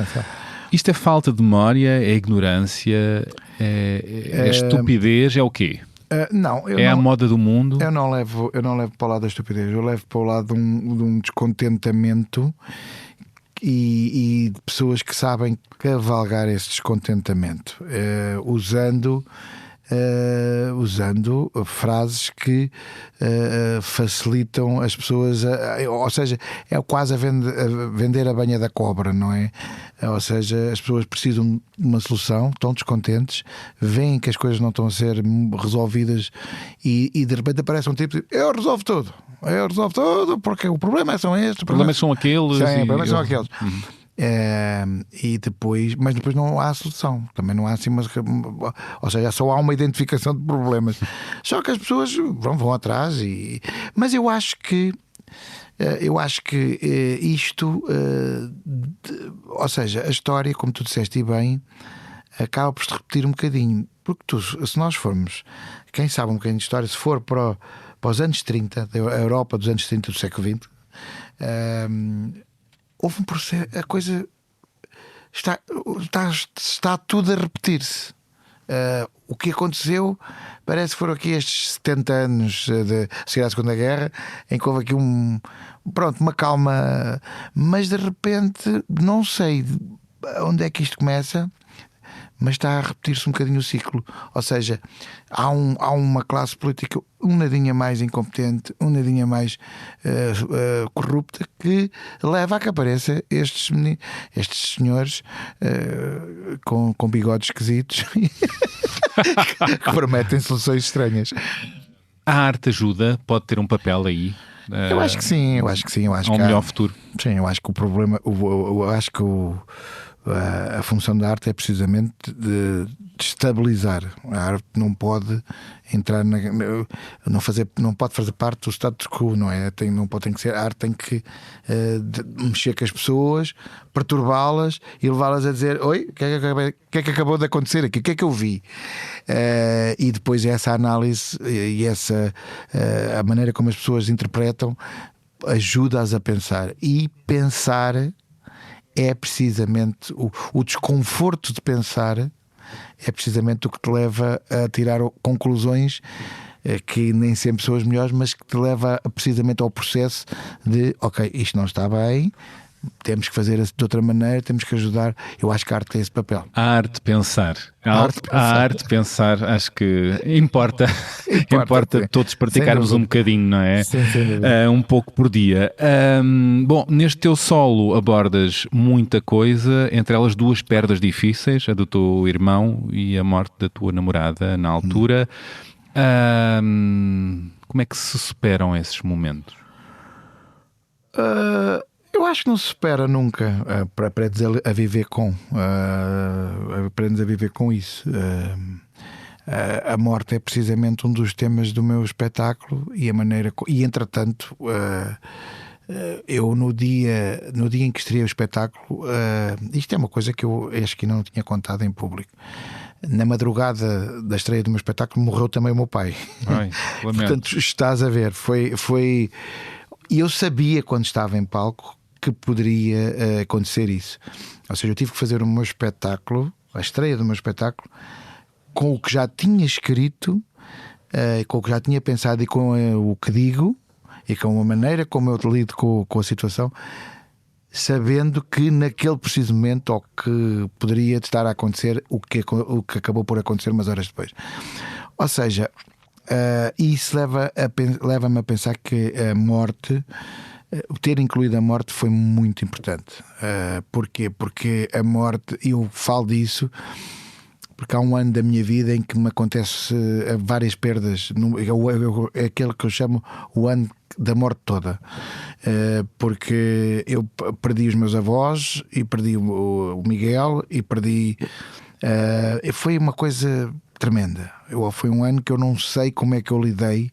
Isto é falta de memória, é ignorância, é estupidez, é o quê? Não, a moda do mundo. Eu não levo para o lado da estupidez, eu levo para o lado de um descontentamento e de pessoas que sabem cavalgar esse descontentamento, usando frases que facilitam as pessoas, ou seja, é quase a vender a banha da cobra, não é? Ou seja, as pessoas precisam de uma solução, estão descontentes, veem que as coisas não estão a ser resolvidas e de repente aparece um tipo de eu resolvo tudo, porque o problema são estes, os problemas são aqueles. São aqueles. Mas depois não há solução, também não há assim, ou seja, só há uma identificação de problemas. Só que as pessoas vão atrás mas eu acho que isto, ou seja, a história, como tu disseste e bem, acaba por se repetir um bocadinho, porque se nós formos, quem sabe um bocadinho de história, se for para os anos 30, a Europa dos anos 30 do século XX, houve um processo, a coisa está tudo a repetir-se. O que aconteceu parece que foram aqui estes 70 anos de seguir à Segunda Guerra, em que houve aqui uma calma, mas de repente não sei onde é que isto começa, mas está a repetir-se um bocadinho o ciclo. Ou seja, há uma classe política um nadinha mais incompetente, um nadinha mais corrupta, que leva a que apareça estes senhores com bigodes esquisitos que prometem soluções estranhas. A arte ajuda, pode ter um papel aí. Eu acho que sim, eu acho ao melhor futuro. Sim, eu acho que o problema, eu acho que a função da arte é precisamente de estabilizar. A arte não pode entrar não pode fazer parte do status quo, não é? Tem que ser, a arte tem que mexer com as pessoas, perturbá-las e levá-las a dizer: oi, o que é que acabou de acontecer aqui? O que é que eu vi? E depois essa análise e a maneira como as pessoas interpretam ajuda-as a pensar. E pensar é precisamente o desconforto de pensar, é precisamente o que te leva a tirar conclusões que nem sempre são as melhores, mas que te leva precisamente ao processo de ok, isto não está bem, temos que fazer de outra maneira, temos que ajudar. Eu acho que a arte tem esse papel. A arte pensar. A arte pensar, acho que importa todos praticarmos um bocadinho, não é? Sim, um pouco por dia. Bom, neste teu solo abordas muita coisa, entre elas 2 perdas difíceis, a do teu irmão e a morte da tua namorada na altura. Como é que se superam esses momentos? Eu acho que não se supera nunca. Aprendes a viver com. Aprendes a viver com isso. A morte é precisamente um dos temas do meu espetáculo e a maneira. E entretanto, eu no dia em que estreiei o espetáculo, isto é uma coisa que eu acho que não tinha contado em público. Na madrugada da estreia do meu espetáculo morreu também o meu pai. Ai, portanto, estás a ver, foi. E eu sabia quando estava em palco que poderia acontecer isso. Ou seja, eu tive que fazer o meu espetáculo, a estreia do meu espetáculo, com o que já tinha escrito, com o que já tinha pensado e com o que digo e com a maneira como eu lido com a situação, sabendo que naquele preciso momento, ou que poderia estar a acontecer o que acabou por acontecer umas horas depois. Ou seja, isso leva-me a pensar que a morte, ter incluído a morte, foi muito importante. Porquê? Porque a morte, eu falo disso porque há um ano da minha vida em que me acontece várias perdas. É aquele que eu chamo o ano da morte toda, porque eu perdi os meus avós e perdi o Miguel e perdi. Foi uma coisa tremenda. Foi um ano que eu não sei como é que eu lidei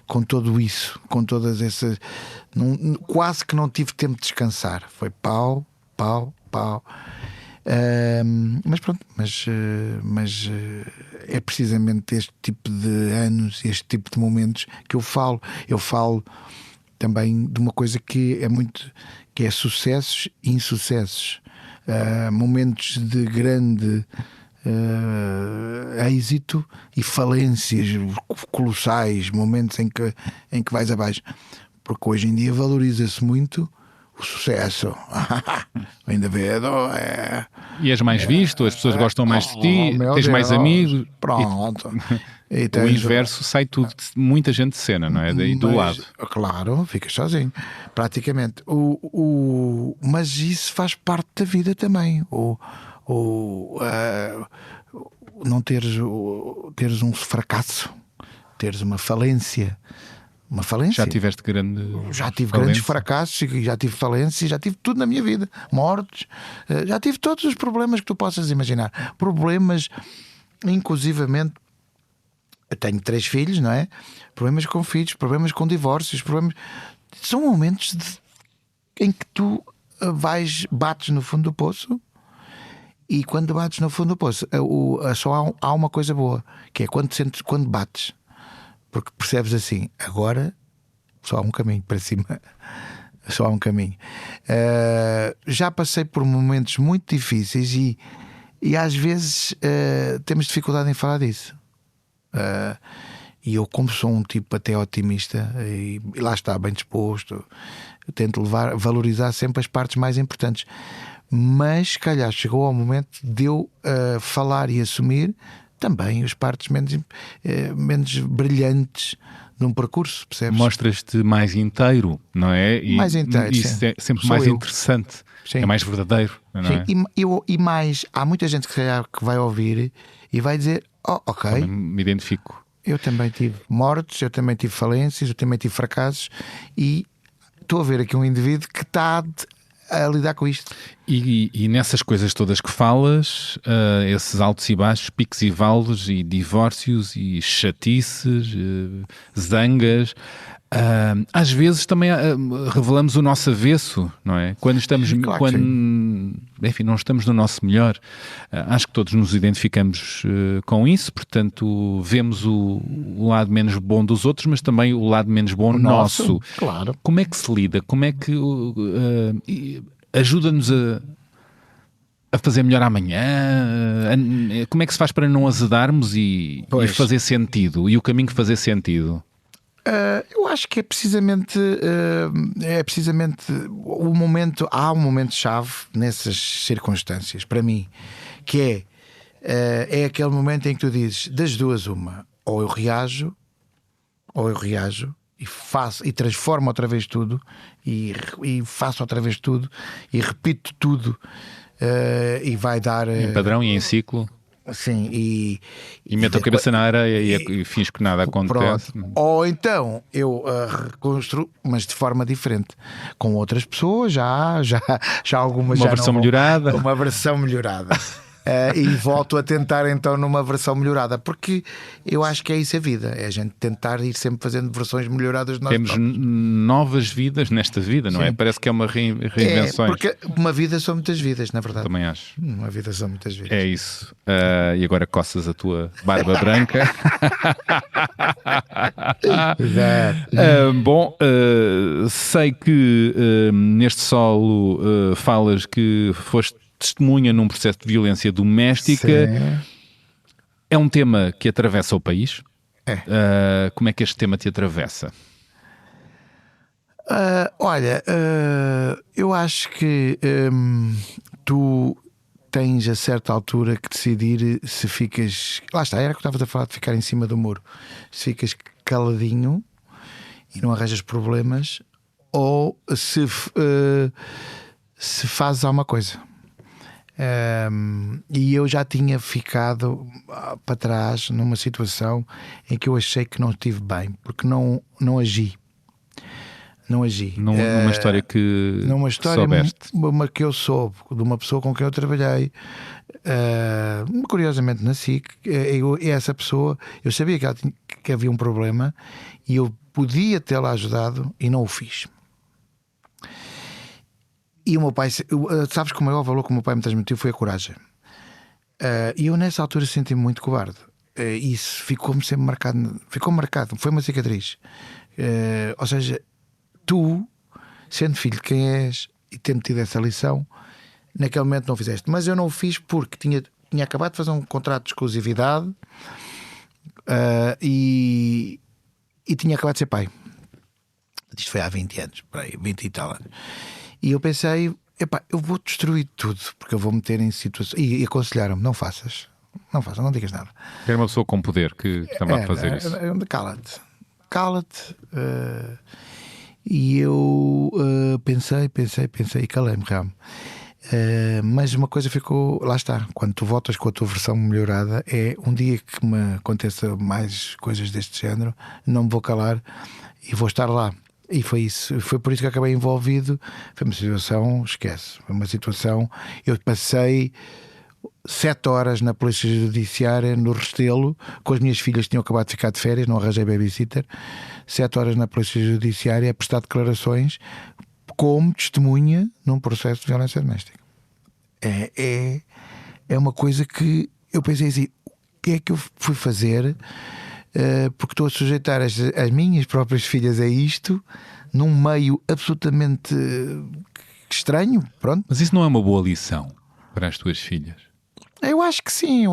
com tudo isso, com todas essas. Quase que não tive tempo de descansar. Foi pau. Mas pronto, mas é precisamente este tipo de anos, este tipo de momentos que eu falo. Eu falo também de uma coisa que é sucessos e insucessos, momentos de grande êxito e falências colossais, momentos em que vais abaixo, porque hoje em dia valoriza-se muito o sucesso. Ainda vê, e és mais visto, as pessoas gostam mais de ti, tens mais amigos. Pronto. O inverso sai tudo, muita gente de cena, não é? Daí do lado. Claro, ficas sozinho, praticamente. Mas isso faz parte da vida também. Não teres um fracasso, teres uma falência. Já tiveste Já tive grandes fracassos, já tive falências, já tive tudo na minha vida, mortes, já tive todos os problemas que tu possas imaginar. Problemas, inclusivamente, eu tenho 3 filhos, não é? Problemas com filhos, problemas com divórcios, são momentos em que tu bates no fundo do poço. E quando bates no fundo do poço, só há uma coisa boa, que é quando bates, porque percebes assim, agora só há um caminho para cima. Só há um caminho. Já passei por momentos muito difíceis e às vezes temos dificuldade em falar disso. E eu, como sou um tipo até otimista e lá está, bem disposto, eu tento valorizar sempre as partes mais importantes. mas se calhar chegou ao momento de eu falar e assumir também as partes menos brilhantes num percurso, percebes? Mostras-te mais inteiro, não é? E Mais inteiro, isso sim. é sempre Sou mais eu. interessante, Sim. é mais verdadeiro, não é? Sim, e mais, há muita gente que, se calhar, que vai ouvir e vai dizer: oh, ok, Também me identifico. eu também tive mortes, eu também tive falências, eu também tive fracassos, e estou a ver aqui um indivíduo que está a lidar com isto. E nessas coisas todas que falas, esses altos e baixos, picos e vales, e divórcios, e chatices, zangas, às vezes também revelamos o nosso avesso, não é? Quando estamos, Claro que enfim, não estamos no nosso melhor. Acho que todos nos identificamos com isso, portanto vemos o lado menos bom dos outros, mas também o lado menos bom nosso. Claro. Como é que se lida? Como é que ajuda-nos a fazer melhor amanhã? Como é que se faz para não azedarmos e fazer sentido? E o caminho fazer sentido? Eu acho que é precisamente o momento. Há um momento-chave nessas circunstâncias, para mim, que é aquele momento em que tu dizes: das duas, uma, ou eu reajo e faço e transformo outra vez tudo, e faço outra vez tudo e repito tudo, e vai dar Em padrão e em ciclo. Sim, e meto a cabeça na areia e finjo que nada acontece. Pronto. Ou então eu reconstruo, mas de forma diferente, com outras pessoas, já algumas Uma já versão não vão. melhorada. Uma versão melhorada. E volto a tentar então numa versão melhorada, porque eu acho que é isso a vida, é a gente tentar ir sempre fazendo versões melhoradas de nós Temos próprios. novas vidas nesta vida, não é? Sim. Parece que é uma reinvenção. Porque uma vida são muitas vidas, na verdade. Também acho. Uma vida são muitas vidas. É isso. E agora coças a tua barba branca. Bom, sei que neste solo falas que foste testemunha num processo de violência doméstica. Sim. É um tema que atravessa o país. É. Como é que este tema te atravessa? Olha, eu acho que tu tens a certa altura que decidir se ficas. Lá está, era que estavas a falar de ficar em cima do muro. Se ficas caladinho e não arranjas problemas, ou se fazes alguma coisa. E eu já tinha ficado para trás numa situação em que eu achei que não estive bem, porque não agi. Não agi. Numa história que numa história soubeste. Que eu soube, de uma pessoa com quem eu trabalhei, curiosamente na SIC, e essa pessoa, eu sabia que havia um problema e eu podia tê-la ajudado e não o fiz. E o meu pai, sabes que o maior valor que o meu pai me transmitiu foi a coragem. E eu nessa altura senti-me muito cobarde. Isso ficou-me sempre marcado. Ficou marcado, foi uma cicatriz. Ou seja, tu, sendo filho de quem és e tendo tido essa lição, naquele momento não fizeste. Mas eu não o fiz porque tinha acabado de fazer um contrato de exclusividade, e tinha acabado de ser pai. Isto foi há 20 anos, por aí, 20 e tal anos. E eu pensei: epá, eu vou destruir tudo, porque eu vou meter em situações. E aconselharam-me: não faças, não digas nada. Era uma pessoa com poder que estava a fazer isso. Cala-te. E eu pensei e calei-me realmente. Mas uma coisa ficou, lá está, quando tu voltas com a tua versão melhorada, é um dia que me aconteça mais coisas deste género, não me vou calar e vou estar lá. E foi isso, foi por isso que acabei envolvido. Foi uma situação, esquece, foi uma situação. Eu passei 7 horas na Polícia Judiciária, no Restelo, com as minhas filhas que tinham acabado de ficar de férias, não arranjei babysitter. 7 horas na Polícia Judiciária a prestar declarações como testemunha num processo de violência doméstica. É uma coisa que eu pensei assim: o que é que eu fui fazer? Porque estou a sujeitar as minhas próprias filhas a isto, num meio absolutamente estranho. Pronto. Mas isso não é uma boa lição para as tuas filhas? Eu acho que sim.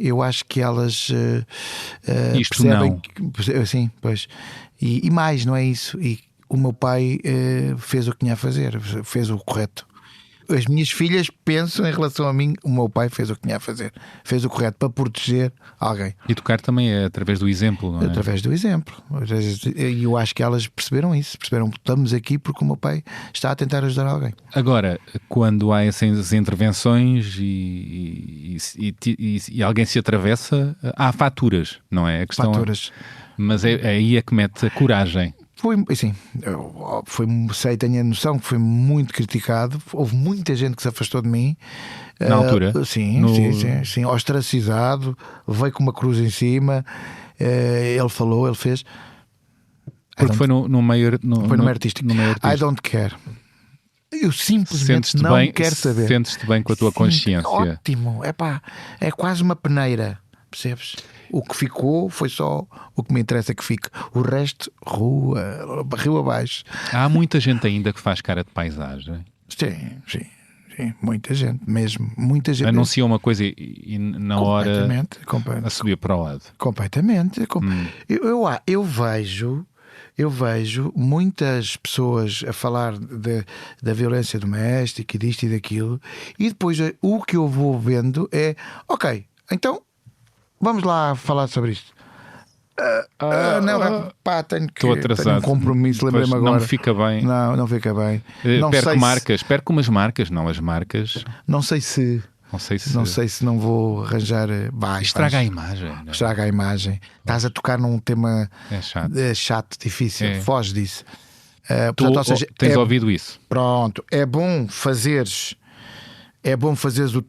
Eu acho que elas Isto percebem não. sim, pois. E mais, não é isso. E o meu pai fez o que tinha a fazer, fez o correto. as minhas filhas pensam em relação a mim, o meu pai fez o que tinha a fazer, fez o correto para proteger alguém. Educar também é através do exemplo, não é? Através do exemplo. E eu acho que elas perceberam isso, perceberam que estamos aqui porque o meu pai está a tentar ajudar alguém. Agora, quando há essas intervenções e alguém se atravessa, há faturas, não é? A questão Faturas. Mas aí é que mete a coragem. Foi, assim, tenho a noção que foi muito criticado. Houve muita gente que se afastou de mim. Na altura? Sim, sim, ostracizado, veio com uma cruz em cima. Ele falou, ele fez. Porque foi no meio, foi no meio artístico. I don't care. Eu simplesmente não quero saber. Sentes-te bem com a tua consciência. Ótimo, é quase uma peneira, percebes? O que ficou foi só o que me interessa que fique. O resto, rio abaixo. Há muita gente ainda que faz cara de paisagem. Sim, muita gente mesmo. Muita gente. Anuncia uma coisa e na hora a subir para o lado. Completamente. Eu vejo muitas pessoas a falar da violência doméstica e disto e daquilo, e depois o que eu vou vendo é: ok, então vamos lá falar sobre isto. Não, pá, tenho um compromisso, lembrei-me agora. Não fica bem. Não fica bem. Perco umas marcas, não as marcas. Não sei se não vou arranjar. Estraga a imagem. Não? Estraga a imagem. Estás a tocar num tema chato, difícil. Foge disso. Portanto, tens ouvido isso? Pronto, é bom fazeres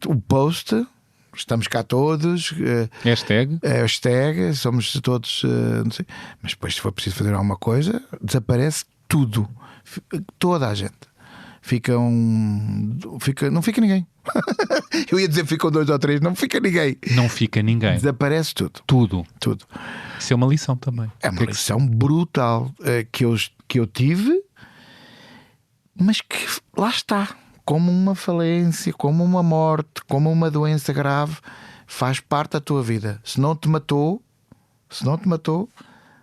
o post. Estamos cá todos. Hashtag, somos todos. Não sei. Mas depois, se for preciso fazer alguma coisa, desaparece tudo. Toda a gente. Não fica ninguém. Eu ia dizer ficam 2 ou 3, não fica ninguém. Não fica ninguém. Desaparece tudo. Tudo. Isso é uma lição também. É uma lição brutal que eu tive, mas que lá está. Como uma falência, como uma morte, como uma doença grave, faz parte da tua vida. Se não te matou,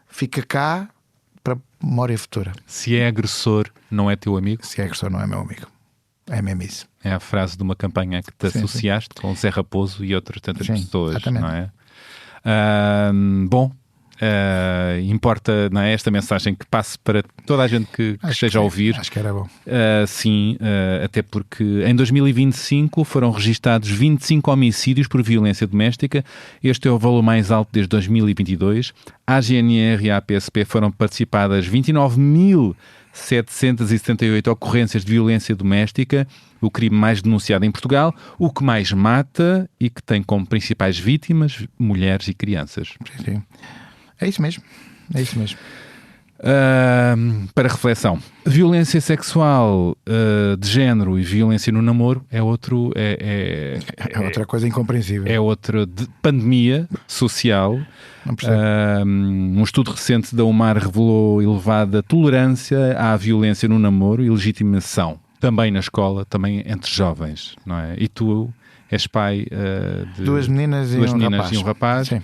fica cá para memória futura. Se é agressor, não é teu amigo? Se é agressor, não é meu amigo. É mesmo isso. É a frase de uma campanha que te associaste com Zé Raposo e outras tantas pessoas, exatamente. Não é? Bom, importa, não é, esta mensagem que passe para toda a gente que esteja a ouvir. Acho que era bom. Sim, até porque em 2025 foram registados 25 homicídios por violência doméstica. Este é o valor mais alto desde 2022. A GNR e a PSP foram participadas 29.778 ocorrências de violência doméstica, o crime mais denunciado em Portugal, o que mais mata e que tem como principais vítimas mulheres e crianças. Sim. É isso mesmo. Para reflexão, violência sexual, de género e violência no namoro é outra coisa incompreensível. É outra pandemia social. Um estudo recente da UMAR revelou elevada tolerância à violência no namoro e legitimação, também na escola, também entre jovens, não é? E tu és pai de duas meninas e um rapaz. Sim.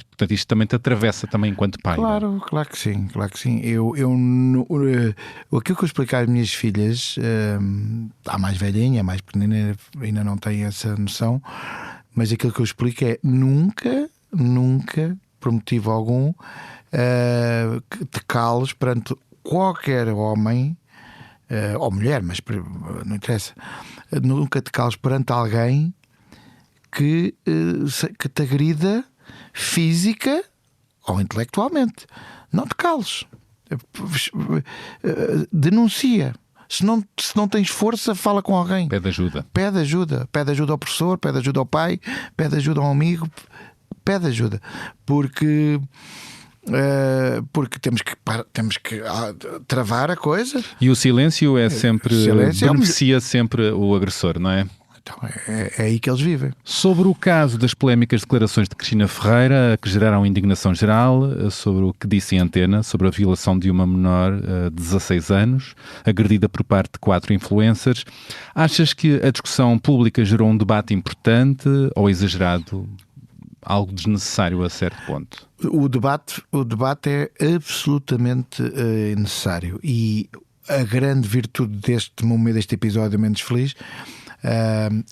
Portanto, isto também te atravessa também enquanto pai. Claro que sim. Aquilo que eu explico às minhas filhas, a mais velhinha, a mais pequenina ainda não tem essa noção, mas aquilo que eu explico é nunca, por motivo algum, te cales perante qualquer homem ou mulher, mas não interessa, nunca te cales perante alguém que te agrida física ou intelectualmente. Não te cales. Denuncia. Se não tens força, fala com alguém. Pede ajuda. Pede ajuda ao professor, pede ajuda ao pai, pede ajuda a um amigo. Pede ajuda. Porque temos que travar a coisa. E o silêncio é sempre beneficia sempre o agressor, não é? Então é aí que eles vivem. Sobre o caso das polémicas declarações de Cristina Ferreira, que geraram indignação geral, sobre o que disse em antena, sobre a violação de uma menor de 16 anos, agredida por parte de 4 influencers, achas que a discussão pública gerou um debate importante ou exagerado? Algo desnecessário a certo ponto? O debate é absolutamente necessário. E a grande virtude deste momento, deste episódio menos feliz,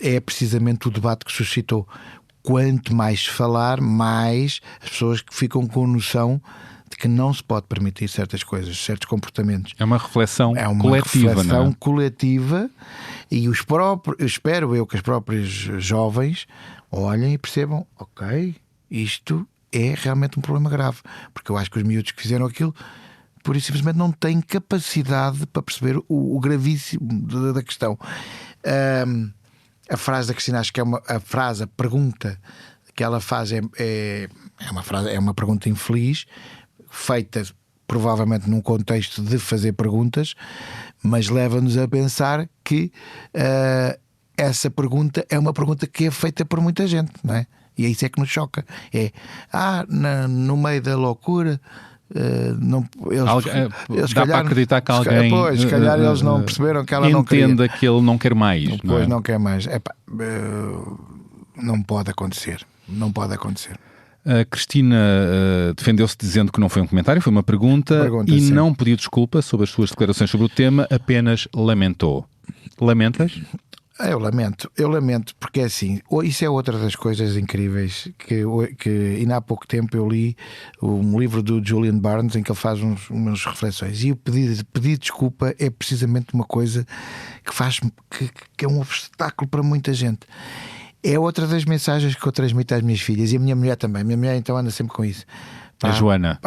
é precisamente o debate que suscitou. Quanto mais falar, mais as pessoas que ficam com noção de que não se pode permitir certas coisas, certos comportamentos. É uma reflexão coletiva, e os próprios, espero eu que os próprios jovens olhem e percebam, ok, isto é realmente um problema grave, porque eu acho que os miúdos que fizeram aquilo por isso simplesmente não têm capacidade para perceber o gravíssimo da questão. A frase da Cristina, acho que é a pergunta que ela faz é uma pergunta infeliz, feita provavelmente num contexto de fazer perguntas, mas leva-nos a pensar que essa pergunta é uma pergunta que é feita por muita gente, não é? E é isso que nos choca. No meio da loucura, eles dá para acreditar que alguém se calhar eles não perceberam que ela não queria. Entenda que ele não quer mais. Depois não quer mais. Não pode acontecer. Não pode acontecer. A Cristina defendeu-se dizendo que não foi um comentário, foi uma pergunta e sim. Não pediu desculpa sobre as suas declarações sobre o tema, apenas lamentou. Lamentas? Eu lamento, porque é assim, isso é outra das coisas incríveis que ainda há pouco tempo eu li um livro do Julian Barnes em que ele faz umas reflexões, e o pedir desculpa é precisamente uma coisa que é um obstáculo para muita gente. É outra das mensagens que eu transmito às minhas filhas, e a minha mulher também. A minha mulher então anda sempre com isso. A Joana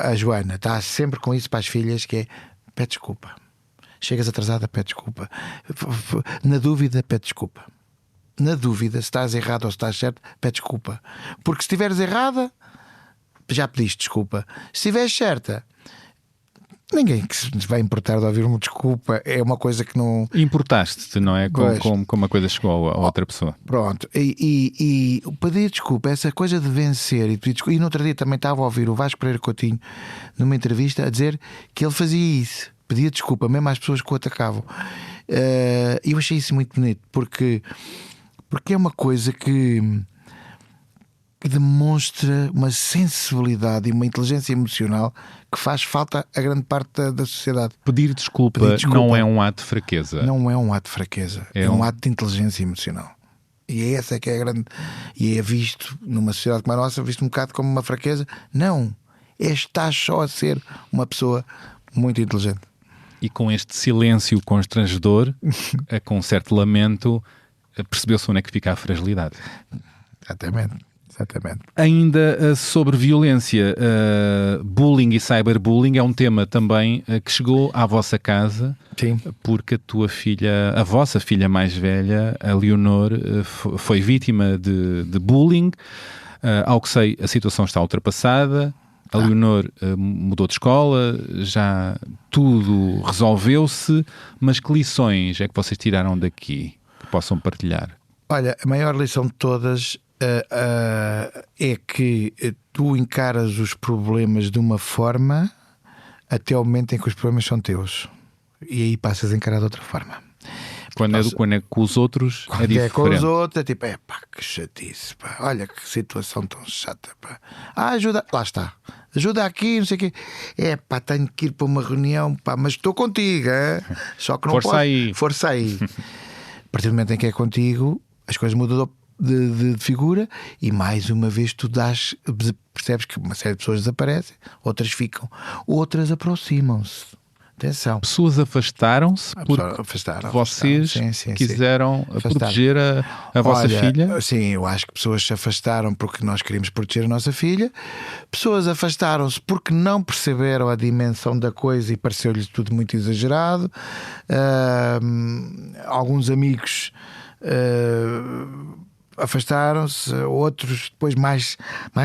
está sempre com isso para as filhas, que é: pede desculpa. Chegas atrasada, pede desculpa. Na dúvida, pede desculpa. Na dúvida, se estás errado ou se estás certo, pede desculpa. Porque se estiveres errada, já pediste desculpa. Se estiveres certa, ninguém que se vai importar de ouvir uma desculpa. É uma coisa que não... Importaste-te, não é? Como a coisa chegou a outra pessoa. Pronto. E pedir desculpa, essa coisa de vencer e pedir desculpa. E no outro dia também estava a ouvir o Vasco Pereira Coutinho numa entrevista a dizer que ele fazia isso. Pedia desculpa mesmo às pessoas que o atacavam. E eu achei isso muito bonito, porque é uma coisa que demonstra uma sensibilidade e uma inteligência emocional que faz falta a grande parte da sociedade. Pedir desculpa não é um ato de fraqueza. Não é um ato de fraqueza, é um ato de inteligência emocional. E é essa que é a grande. E é visto numa sociedade como a nossa, visto um bocado como uma fraqueza. Não, estar só a ser uma pessoa muito inteligente. E com este silêncio constrangedor, com um certo lamento, percebeu-se onde é que fica a fragilidade. Exatamente. Ainda sobre violência, bullying e cyberbullying é um tema também que chegou à vossa casa. Sim. Porque a vossa filha mais velha, a Leonor, foi vítima de bullying. Ao que sei, a situação está ultrapassada. A Leonor mudou de escola, já tudo resolveu-se, mas que lições é que vocês tiraram daqui que possam partilhar? Olha, a maior lição de todas é que tu encaras os problemas de uma forma até ao momento em que os problemas são teus, e aí passas a encarar de outra forma. Quando é com os outros é diferente. Com os outros é tipo, que chatice, pá. Olha que situação tão chata, pá. Ajuda, lá está, ajuda aqui, não sei o quê. Tenho que ir para uma reunião, pá, mas estou contigo, só que não Força posso. aí. Força aí. A partir do momento em que é contigo, as coisas mudam de figura, e mais uma vez tu percebes que uma série de pessoas desaparecem, outras ficam, outras aproximam-se. Atenção. Pessoas afastaram-se porque vocês quiseram proteger a vossa filha? Sim, eu acho que pessoas se afastaram porque nós queríamos proteger a nossa filha. Pessoas afastaram-se porque não perceberam a dimensão da coisa e pareceu-lhes tudo muito exagerado. Alguns amigos afastaram-se, outros depois mais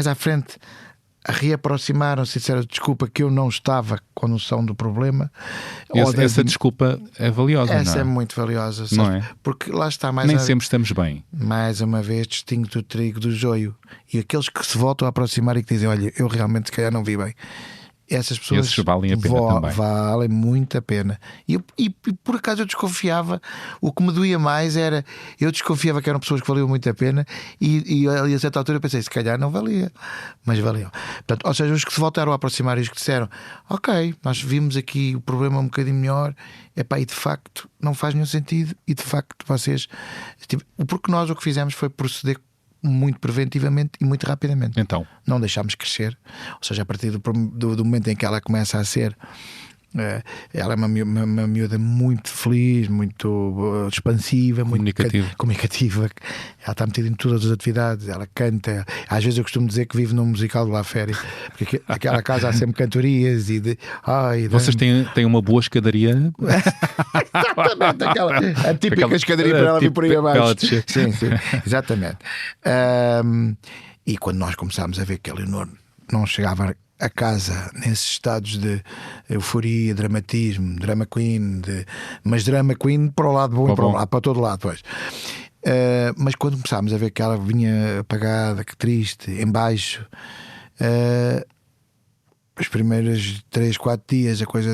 à frente reaproximaram-se e disseram desculpa que eu não estava com noção do problema. Essa desculpa é valiosa. Essa não é? É muito valiosa, não é? Porque lá está nem sempre estamos bem. Mais uma vez distingue o trigo do joio. E aqueles que se voltam a aproximar e que dizem olha, eu realmente se calhar não vi bem, essas pessoas esses valem a pena também. Valem muito a pena. E por acaso eu desconfiava, o que me doía mais era, eu desconfiava que eram pessoas que valiam muito a pena e a certa altura eu pensei, se calhar não valia, mas valiam. Portanto, ou seja, os que se voltaram a aproximar e os que disseram, ok, nós vimos aqui o problema um bocadinho melhor, e de facto não faz nenhum sentido, e de facto vocês, porque nós o que fizemos foi proceder muito preventivamente e muito rapidamente. Então, não deixámos crescer, ou seja, a partir do momento em que ela começa a ser, ela é uma miúda muito feliz, muito expansiva, comunicativa. Muito comunicativa. Ela está metida em todas as atividades, ela canta. Às vezes eu costumo dizer que vive num musical de La Féria, porque aquela casa há sempre cantorias vocês têm uma boa escadaria. Exatamente, a típica escadaria para ela vir por aí abaixo. Sim, exatamente. E quando nós começámos a ver que a Leonor não chegava a casa nesses estados de euforia, dramatismo, drama queen, mas drama queen para o lado bom e para todo lado, pois. Mas quando começámos a ver que ela vinha apagada, que triste, em baixo, os primeiros 3, 4 dias a coisa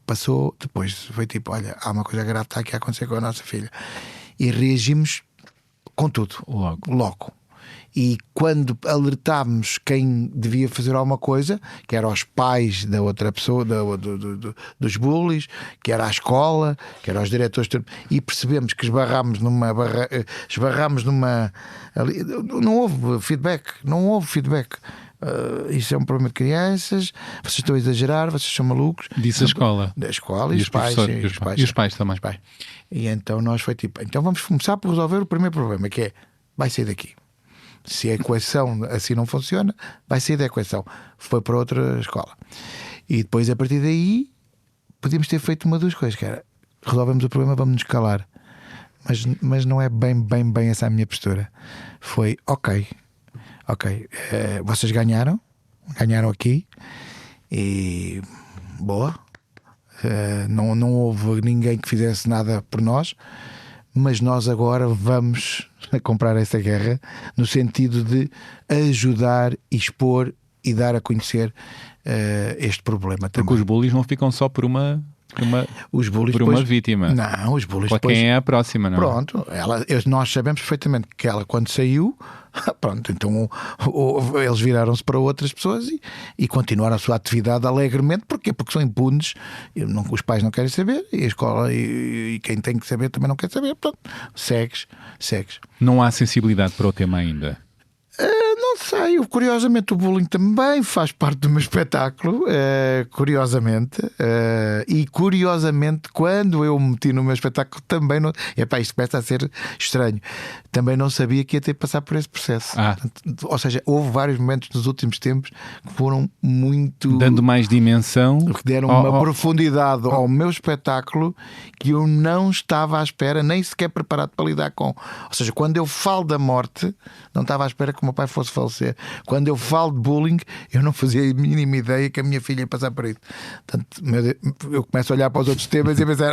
passou, depois foi tipo, olha, há uma coisa grave que está aqui a acontecer com a nossa filha, e reagimos com tudo, logo. E quando alertámos quem devia fazer alguma coisa, que era os pais da outra pessoa, dos bullies, que era a escola, que era os diretores, e percebemos que esbarrámos numa. Não houve feedback. Isso é um problema de crianças, vocês estão a exagerar, vocês são malucos. Disse a escola. Da escola e os pais. E os pais também. E então nós foi tipo, então vamos começar por resolver o primeiro problema, que é, vai sair daqui. Se a equação assim não funciona, vai sair da equação. Foi para outra escola. E depois, a partir daí, podíamos ter feito uma das coisas, que era, resolvemos o problema, vamos nos calar. Mas não é bem essa a minha postura. Foi, ok, vocês ganharam aqui, e boa. Não houve ninguém que fizesse nada por nós, mas nós agora vamos comprar essa guerra no sentido de ajudar, expor e dar a conhecer este problema também. Porque os bullies não ficam só por uma vítima. Não, os bullies para depois, quem é a próxima, não é? Pronto, nós sabemos perfeitamente que ela, quando saiu, pronto, então eles viraram-se para outras pessoas e continuaram a sua atividade alegremente. Porquê? Porque são impunes, os pais não querem saber, e a escola e quem tem que saber também não quer saber. Portanto, segues. Não há sensibilidade para o tema ainda. Não sei, curiosamente o bullying também faz parte do meu espetáculo, curiosamente, e curiosamente quando eu me meti no meu espetáculo também não, isto começa a ser estranho, também não sabia que ia ter de passar por esse processo. Ou seja, houve vários momentos nos últimos tempos que foram muito, dando mais dimensão, que deram uma profundidade ao meu espetáculo que eu não estava à espera, nem sequer preparado para lidar com. Ou seja, quando eu falo da morte, não estava à espera que o meu pai fosse falecer. Quando eu falo de bullying, eu não fazia a mínima ideia que a minha filha ia passar por isso. Portanto, eu começo a olhar para os outros temas e a pensar,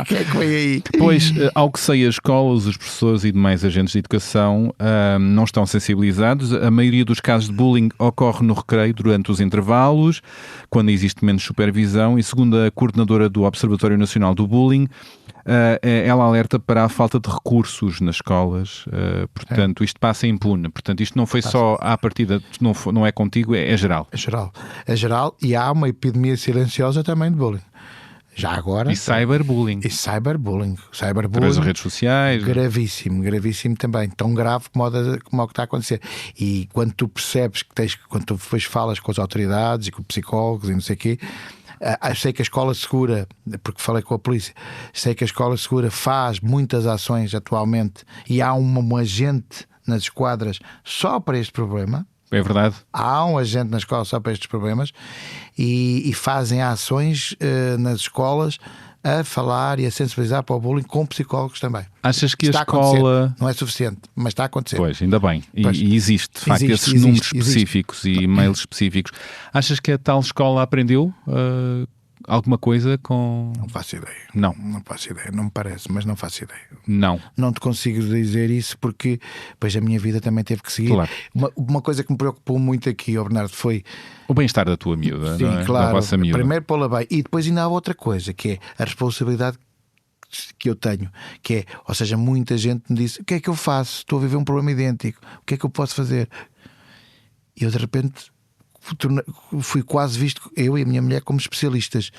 o que é que vem aí? Pois, ao que sei, as escolas, os professores e demais agentes de educação não estão sensibilizados. A maioria dos casos de bullying ocorre no recreio, durante os intervalos, quando existe menos supervisão, e segundo a coordenadora do Observatório Nacional do Bullying, ela alerta para a falta de recursos nas escolas, portanto isto passa impune, portanto isto não foi só à partida, não é contigo, é geral. É geral, e há uma epidemia silenciosa também de bullying. Já agora. E cyberbullying. Através das redes sociais. Gravíssimo também. Tão grave como o que está a acontecer. E quando tu percebes quando tu depois falas com as autoridades e com psicólogos e não sei o quê, sei que a Escola Segura, porque falei com a polícia, sei que a Escola Segura faz muitas ações atualmente e há um agente nas esquadras só para este problema. É verdade. Há um agente na escola só para estes problemas e fazem ações nas escolas a falar e a sensibilizar para o bullying com psicólogos também. Achas que a escola... Não é suficiente, mas está a acontecer. Pois, ainda bem. E existe, de facto, esses números específicos e e-mails específicos. Achas que a tal escola aprendeu alguma coisa com... Não faço ideia. Não. Não faço ideia. Não me parece, mas não faço ideia. Não. Não te consigo dizer isso porque depois a minha vida também teve que seguir. Claro. Uma coisa que me preocupou muito aqui, Bernardo, foi... O bem-estar da tua miúda, Sim, não é? claro. Da vossa miúda. Primeiro pô-la bem. E depois ainda há outra coisa, que é a responsabilidade que eu tenho, que é, ou seja, muita gente me disse: o que é que eu faço? Estou a viver um problema idêntico, o que é que eu posso fazer? E eu de repente fui quase visto, eu e a minha mulher, como especialistas.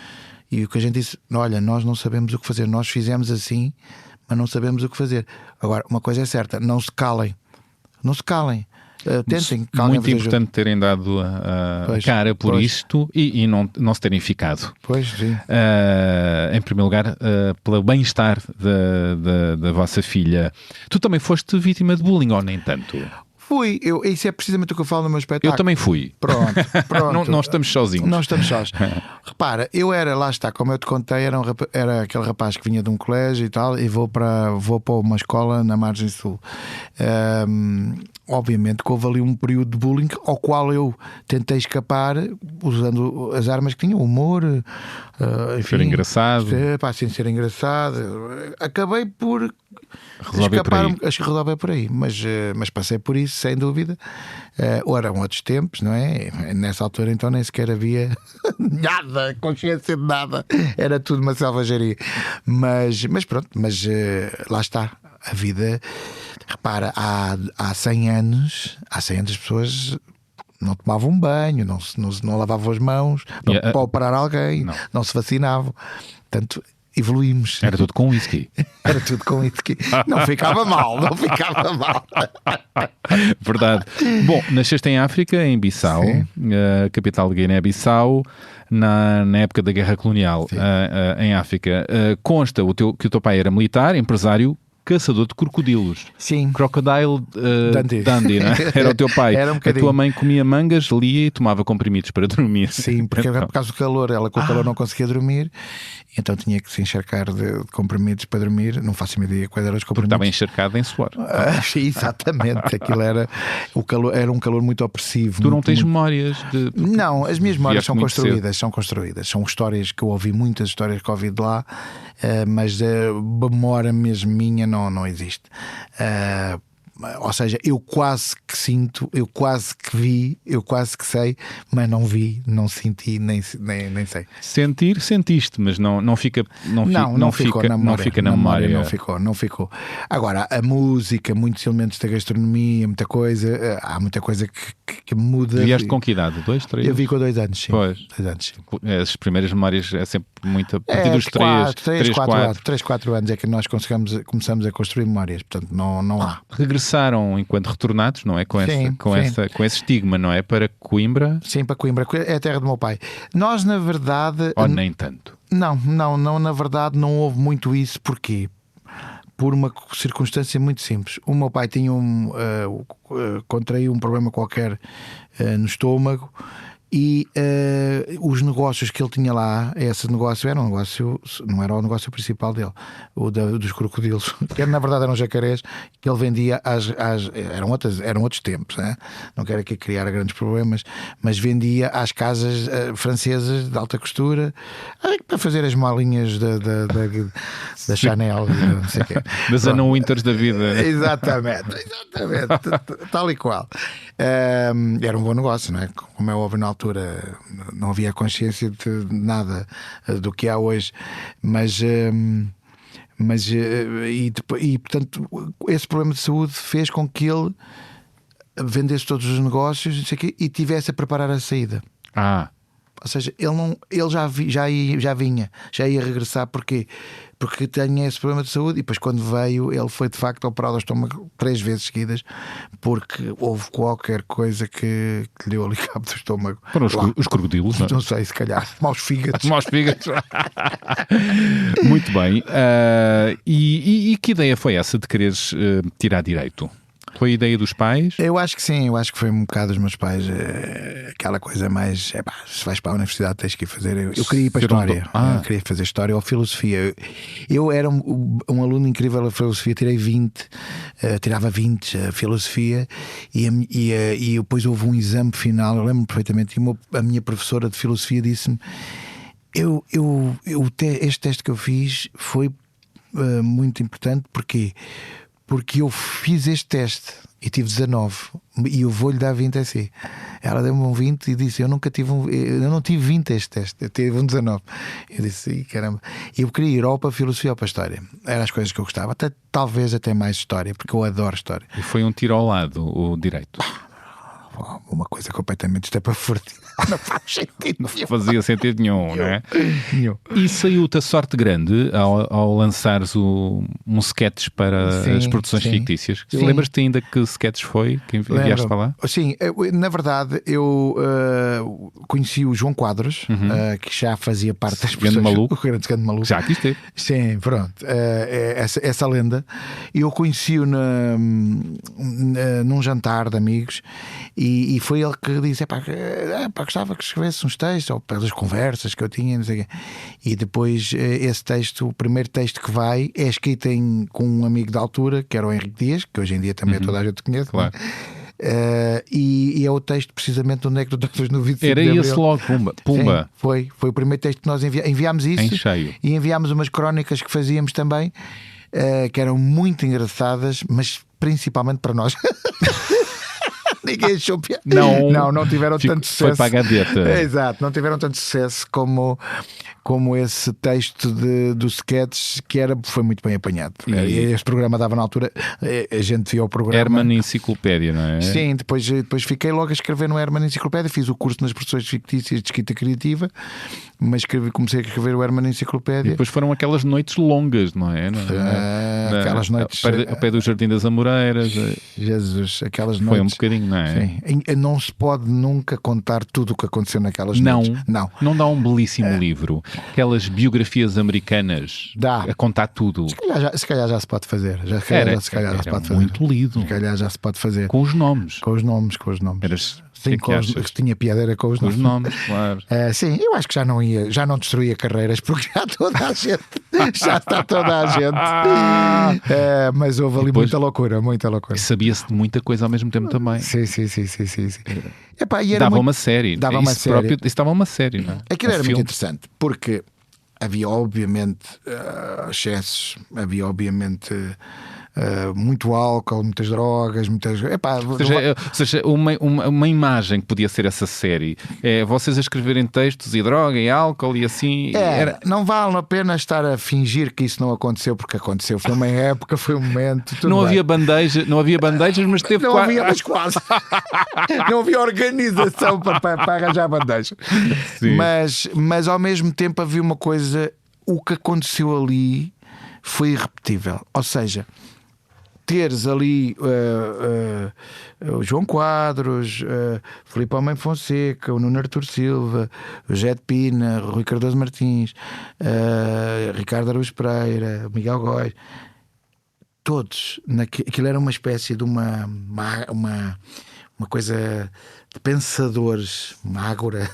E o que a gente disse: olha, nós não sabemos o que fazer, nós fizemos assim, mas não sabemos o que fazer. Agora, uma coisa é certa, não se calem, não se calem. Tentem, muito importante terem dado a cara por isto e não se terem ficado. Pois, sim. Em primeiro lugar, pelo bem-estar da vossa filha. Tu também foste vítima de bullying, ou nem tanto? Fui, isso é precisamente o que eu falo no meu espetáculo. Eu também fui. Pronto. Não estamos sozinhos. Não estamos sós. Repara, eu era, lá está, como eu te contei, era aquele rapaz que vinha de um colégio e tal, e vou para uma escola na margem sul. Obviamente que houve ali um período de bullying ao qual eu tentei escapar usando as armas que tinha, o humor, enfim, ser engraçado. Sem ser engraçado. Acabei por resolver por aí, mas passei por isso, sem dúvida. Eram outros tempos, não é? Nessa altura então nem sequer havia nada, consciência de nada, era tudo uma selvageria. Mas pronto, lá está, a vida. Repara, há 100 anos as pessoas não tomavam banho, não lavavam as mãos para operar alguém, não se vacinavam. Portanto, evoluímos. Era tudo com whisky. Era tudo com whisky. Não ficava mal. Verdade. Bom, nasceste em África, em Bissau, a capital de Guiné-Bissau, na época da Guerra Colonial em África. Consta que o teu pai era militar, empresário, caçador de crocodilos. Sim. Crocodile Dundee, não é? Era o teu pai. Era a tua mãe comia mangas, lia e tomava comprimidos para dormir. Sim, porque por causa do calor, ela com o calor não conseguia dormir, então tinha que se encharcar de comprimidos para dormir. Não faço ideia quais eram os comprimidos. Porque estava encharcado em suor. Exatamente. Aquilo era um calor muito opressivo. Tu não tens memórias de... Não, as minhas memórias são construídas. São histórias que eu ouvi, muitas histórias que eu ouvi de lá, mas a memória mesmo minha não existe. Ou seja, eu quase que sinto, eu quase que vi, eu quase que sei, mas não vi, não senti, nem sei. Sentir, sentiste, mas não fica na memória. Não ficou. Agora, a música, muitos elementos da gastronomia, muita coisa, há muita coisa que muda. Vieste com que idade? 2, 3? Eu vi com 2 anos, sim. Pois. 2 anos, sim. As primeiras memórias é sempre muito a partir dos 3, 4 anos é que nós começamos a construir memórias, portanto não há. Regressaram enquanto retornados, não é? Com esse estigma, não é? Para Coimbra? Sim, para Coimbra, é a terra do meu pai. Nós, na verdade... Ou nem tanto? Não, na verdade não houve muito isso. Porquê? Por uma circunstância muito simples. O meu pai tinha contraiu um problema qualquer no estômago. E os negócios que ele tinha lá, esse negócio era não era o negócio principal dele, dos crocodilos, que na verdade eram jacarés que ele vendia eram outros tempos, né? Não quero aqui criar grandes problemas, mas vendia às casas francesas de alta costura para fazer as malinhas da Chanel, não sei o quê. Das Anna Winters da vida. Exatamente, tal e qual. Era um bom negócio, não é? Como é óbvio, na altura não havia consciência de nada do que há hoje, mas portanto esse problema de saúde fez com que ele vendesse todos os negócios, não sei o quê, e tivesse a preparar a saída. Ou seja, ele já ia regressar. Porquê? Porque tinha esse problema de saúde. E depois, quando veio, ele foi de facto operado ao estômago 3 vezes seguidas, porque houve qualquer coisa que lhe deu ali cabo do estômago. Foram os crocodilos, não sei, se calhar maus fígados. Muito bem. E que ideia foi essa de quereres tirar direito? Foi a ideia dos pais? Eu acho que sim, eu acho que foi um bocado dos meus pais, aquela coisa mais, se vais para a universidade tens que ir fazer. Eu queria ir para a história, eu queria fazer história ou filosofia. Eu era um aluno incrível a filosofia, tirava 20 a filosofia e depois houve um exame final, eu lembro perfeitamente, e a minha professora de filosofia disse-me: Este teste que eu fiz foi muito importante. Porquê? Porque eu fiz este teste e tive 19 e eu vou-lhe dar 20 assim. Ela deu-me um 20 e disse: eu não tive 20 este teste, eu tive um 19. Eu disse: caramba. Eu queria ir ou para a filosofia ou para a história. Eram as coisas que eu gostava, talvez até mais história, porque eu adoro história. E foi um tiro ao lado, o direito. Uma coisa completamente estapafúrdia. Não faz sentido. Não fazia sentido nenhum, não é? Nenhum. E saiu-te a sorte grande ao lançares um sketch para as produções fictícias. Lembras-te ainda que sketch foi que enviaste para lá? Sim, na verdade eu conheci o João Quadros, que já fazia parte das Grande Maluco. O grande maluco. Já aqui esteve. Sim, pronto. Essa lenda. Eu conheci-o num jantar de amigos e foi ele que disse: gostava que escrevesse uns textos, ou pelas conversas que eu tinha, não sei o quê. E depois esse texto, o primeiro texto que vai, é escrito com um amigo da altura, que era o Henrique Dias, que hoje em dia também toda a gente conhece. Claro. E é o texto precisamente onde é que tu estavas no vídeo. Era esse logo, Pumba. Sim, foi o primeiro texto que nós enviámos isso. Em cheio. E enviámos umas crónicas que fazíamos também, que eram muito engraçadas, mas principalmente para nós. Ninguém achou piada. Não tiveram tanto sucesso. Foi para a gaveta. Exato, não tiveram tanto sucesso como esse texto do sketch, que foi muito bem apanhado. Este programa dava na altura, a gente via o programa. Herman Enciclopédia, não é? Sim, depois fiquei logo a escrever no Herman Enciclopédia. Fiz o curso nas produções fictícias de escrita criativa, mas comecei a escrever o Herman Enciclopédia. E depois foram aquelas noites longas, não é? Aquelas noites ao pé do Jardim das Amoreiras. Jesus, aquelas noites. Foi um bocadinho, não é? Sim. Não se pode nunca contar tudo o que aconteceu naquelas noites. Não dá um belíssimo livro. Aquelas biografias americanas a contar tudo. Se calhar já se pode fazer. Era muito lido. Se calhar já se pode fazer. Com os nomes. Com os nomes. Sim, tinha piada, era com os nomes. Claro. Sim, eu acho que já não destruía carreiras, porque já está toda a gente. Mas houve ali depois, muita loucura. E sabia-se de muita coisa ao mesmo tempo também. Sim. Dava uma série. Isso dava uma série, não é? Aquilo era muito interessante, porque havia obviamente excessos, havia obviamente muito álcool, muitas drogas, Ou seja, uma imagem que podia ser essa série é vocês a escreverem textos e droga e álcool e assim. Não vale a pena estar a fingir que isso não aconteceu, porque aconteceu. Foi uma época, foi um momento. Não havia bandejas, mas teve não havia, mas quase. Não havia organização para arranjar bandeja. Mas ao mesmo tempo havia uma coisa. O que aconteceu ali foi irrepetível. Ou seja, teres ali o João Quadros, Filipe Almeida Fonseca, o Nuno Artur Silva, o José de Pina, o Rui Cardoso Martins, Ricardo Araújo Pereira, o Miguel Góis, todos. Aquilo era uma espécie de uma coisa de pensadores, uma ágora,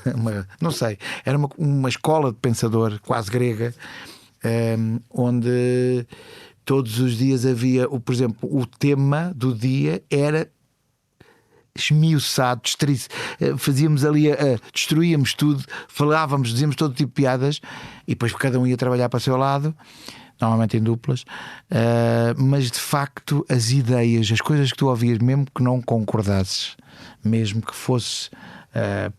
não sei, era uma escola de pensador quase grega, onde todos os dias havia, por exemplo, o tema do dia era esmiuçado, fazíamos ali, destruíamos tudo, falávamos, dizíamos todo tipo de piadas, e depois cada um ia trabalhar para o seu lado, normalmente em duplas, mas de facto as ideias, as coisas que tu ouvias, mesmo que não concordasses, mesmo que fosse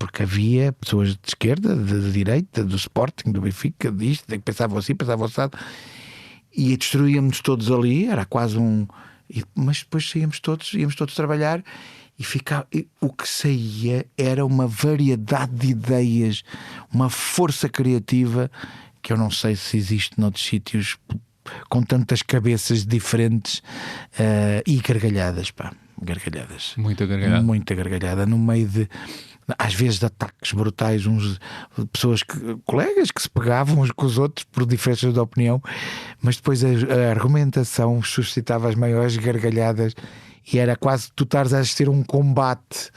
porque havia pessoas de esquerda, de direita, do Sporting, do Benfica, disto, que pensavam assim, pensavam assim, e destruíamos todos ali, era quase mas depois íamos todos trabalhar e o que saía era uma variedade de ideias, uma força criativa que eu não sei se existe noutros sítios com tantas cabeças diferentes, e gargalhadas, gargalhadas. Muita gargalhada no meio de, às vezes, de ataques brutais, pessoas colegas que se pegavam uns com os outros por diferenças de opinião, mas depois a argumentação suscitava as maiores gargalhadas e era quase tu estares a assistir a um combate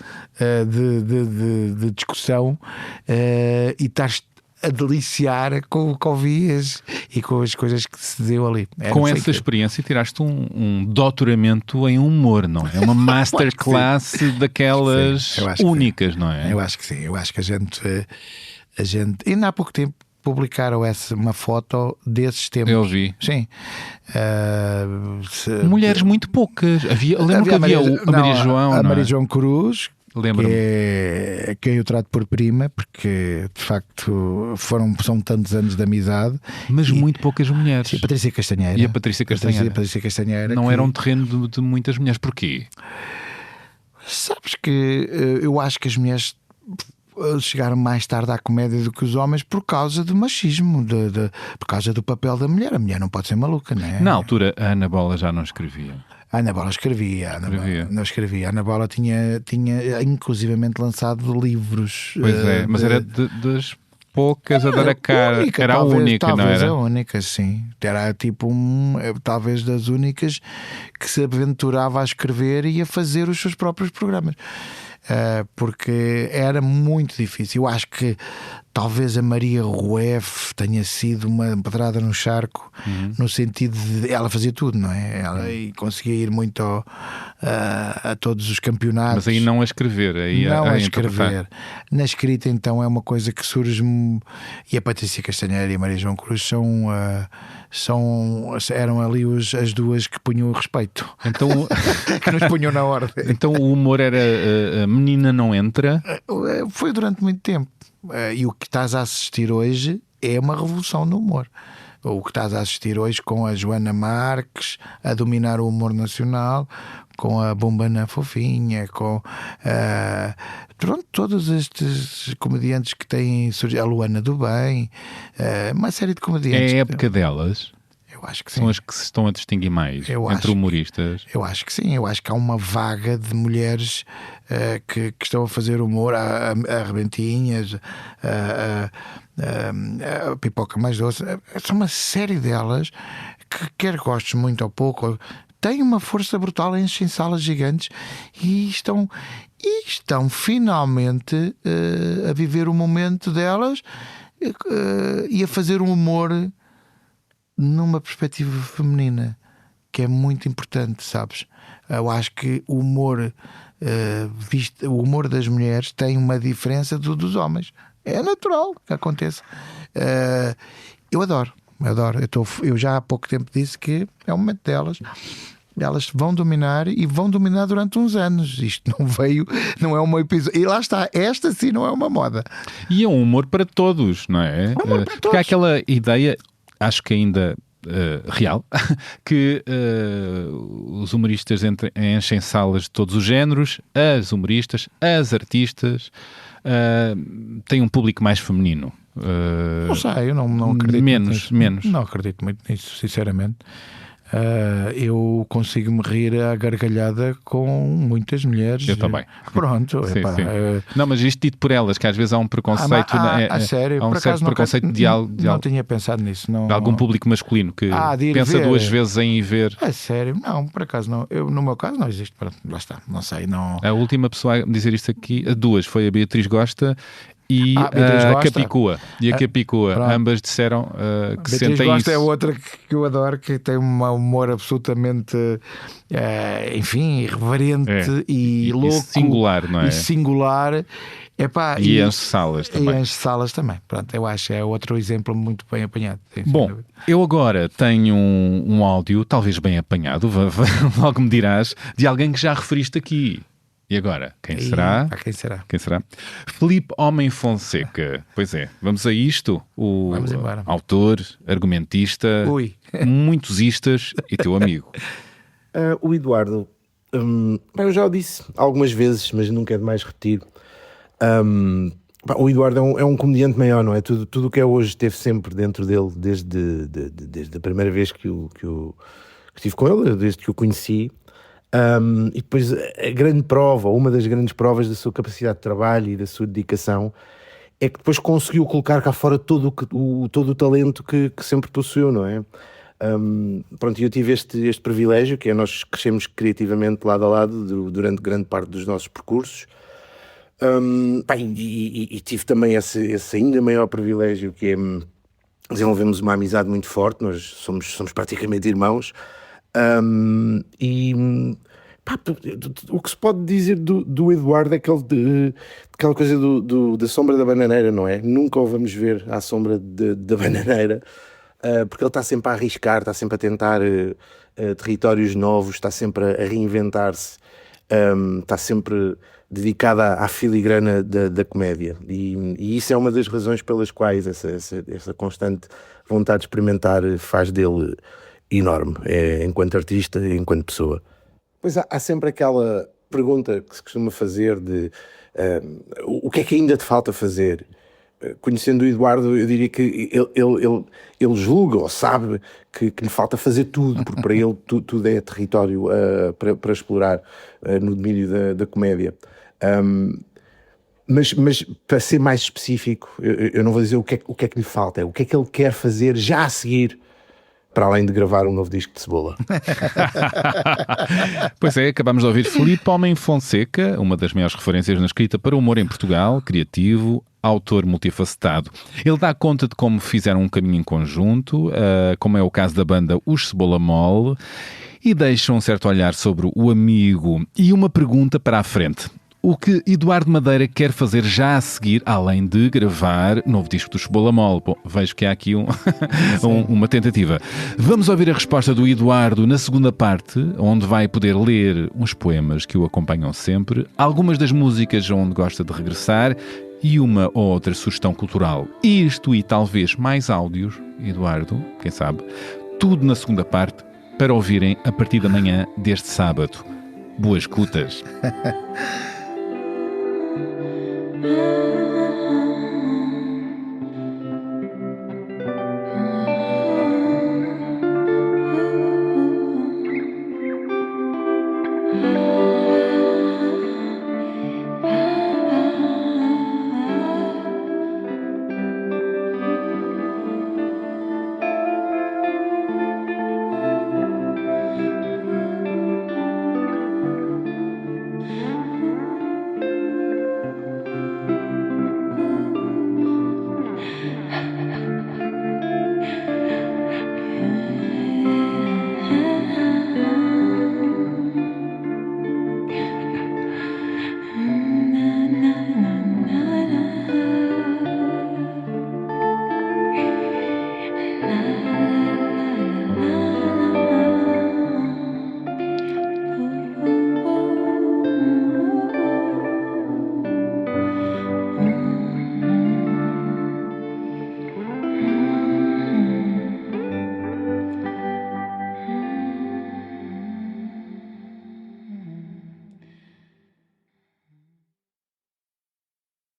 de discussão, e estás a deliciar com o que ouvias e com as coisas que se deu ali. Com essa experiência tiraste um doutoramento em humor, não é? Uma masterclass daquelas únicas, não é? Eu acho que sim. Eu acho que a gente ainda há pouco tempo publicaram uma foto desses tempos. Eu vi. Sim. Mulheres muito poucas. Eu lembro que havia a Maria João. A não Maria é? João Cruz. Lembro-me. Que é quem eu trato por prima, porque de facto são tantos anos de amizade. Mas muito poucas mulheres. Sim, a Patrícia Castanheira. E a Patrícia Castanheira. Patrícia Castanheira Não que... era um terreno de muitas mulheres. Porquê? Sabes que eu acho que as mulheres chegaram mais tarde à comédia do que os homens por causa do machismo, por causa do papel da mulher. A mulher não pode ser maluca, não é? Na altura, a Ana Bola já não escrevia. A Ana Bola escrevia. A Ana Bola tinha inclusivamente lançado livros. Pois é, mas era das poucas a dar a cara. Única, era talvez, a única, não talvez era? a única, sim. Era tipo talvez das únicas que se aventurava a escrever e a fazer os seus próprios programas. Porque era muito difícil. Eu acho que talvez a Maria Rueff tenha sido uma pedrada no charco, no sentido de ela fazia tudo, não é? Ela conseguia ir muito a todos os campeonatos. Mas aí não a escrever, aí não a interpretar. escrever. Na escrita, então, é uma coisa que surge. E a Patrícia Castanheira e a Maria João Cruz eram ali as duas que punham o respeito. Então, Que nos punham na ordem. então o humor era a menina não entra. Foi durante muito tempo. E o que estás a assistir hoje é uma revolução no humor. O que estás a assistir hoje com a Joana Marques a dominar o humor nacional, com a Bombana Fofinha, com pronto, todos estes comediantes que têm surgido, a Luana do Bem, uma série de comediantes. É a época delas. Eu acho que sim. São as que se estão a distinguir mais Eu entre acho humoristas. Eu acho que sim, eu acho que há uma vaga de mulheres que estão a fazer humor, a Rebentinhas, a Pipoca Mais Doce. São uma série delas que, quer gostes muito ou pouco, têm uma força brutal, enchem salas gigantes e estão finalmente a viver o momento delas e a fazer um humor numa perspectiva feminina, que é muito importante, sabes? Eu acho que o humor o humor das mulheres tem uma diferença dos homens. É natural que aconteça. Eu adoro. Eu já há pouco tempo disse que é o momento delas. Elas vão dominar e vão dominar durante uns anos. Isto não é uma episódio. E lá está, esta sim não é uma moda. E é um humor para todos, não é? Humor para Porque todos. há aquela ideia, acho que ainda real, que os humoristas enchem salas de todos os géneros, as humoristas, as artistas, têm um público mais feminino. Não sei, eu não acredito menos. Não acredito muito nisso, sinceramente. Eu consigo me rir à gargalhada com muitas mulheres. Eu também. Pronto. Sim, epá, sim. Não, mas isto dito por elas, que às vezes há um preconceito. sério, há um por certo acaso preconceito não tinha pensado nisso. Não, de algum público masculino que de ir pensa ver. duas vezes em ir ver. É sério, não, por acaso não. No meu caso não existe. Pronto, lá está, não sei. Não... A última pessoa a dizer isto aqui, duas, foi a Beatriz Gosta e Beatriz a Gosta. Capicua. E a Capicua, pronto. ambas disseram que Beatriz sentem Gosta isso. é outra que eu adoro, que tem um humor absolutamente enfim, irreverente e louco singular, não é? E singular. Epá, E enche salas também. E enche salas também. Pronto, eu acho que é outro exemplo muito bem apanhado. Sim, Bom, eu agora tenho um áudio, talvez bem apanhado, logo me dirás, de alguém que já referiste aqui. E agora, quem será? Quem será? Quem será? Filipe Homem Fonseca. Pois é, vamos a isto. O Vamos embora. autor, argumentista, Ui. muitos istas e teu amigo. O Eduardo, eu já o disse algumas vezes, mas nunca é demais repetir. O Eduardo é um comediante maior, não é? Tudo o que é hoje esteve sempre dentro dele, desde a primeira vez que estive com ele, desde que o conheci. E depois a grande prova, uma das grandes provas da sua capacidade de trabalho e da sua dedicação é que depois conseguiu colocar cá fora todo o talento que sempre possuiu, não é? Pronto, eu tive este privilégio, que é nós crescemos criativamente lado a lado durante grande parte dos nossos percursos. E tive também esse ainda maior privilégio, que é desenvolvemos uma amizade muito forte. Nós somos praticamente irmãos. O que se pode dizer do Eduardo é aquela coisa da sombra da bananeira, não é? Nunca o vamos ver à sombra da bananeira, porque ele está sempre a arriscar, está sempre a tentar territórios novos, está sempre a reinventar-se, está sempre dedicado à filigrana da comédia. E isso é uma das razões pelas quais essa constante vontade de experimentar faz dele enorme, enquanto artista e enquanto pessoa. Pois há sempre aquela pergunta que se costuma fazer de o que é que ainda te falta fazer? Conhecendo o Eduardo, eu diria que ele julga ou sabe que lhe falta fazer tudo, porque para ele tudo é território para explorar no domínio da comédia. Mas para ser mais específico, eu não vou dizer o que é que lhe falta, é o que é que ele quer fazer já a seguir, para além de gravar um novo disco de Cebola. Pois é, acabamos de ouvir Filipe Homem Fonseca, uma das maiores referências na escrita para o humor em Portugal, criativo, autor multifacetado. Ele dá conta de como fizeram um caminho em conjunto, como é o caso da banda Os Cebola Mole, e deixa um certo olhar sobre o amigo e uma pergunta para a frente. O que Eduardo Madeira quer fazer já a seguir, além de gravar novo disco do Cebola Mole? Bom, vejo que há aqui uma tentativa. Vamos ouvir a resposta do Eduardo na segunda parte, onde vai poder ler uns poemas que o acompanham sempre, algumas das músicas onde gosta de regressar e uma ou outra sugestão cultural. Isto e talvez mais áudios, Eduardo, quem sabe, tudo na segunda parte, para ouvirem a partir da manhã deste sábado. Boas escutas!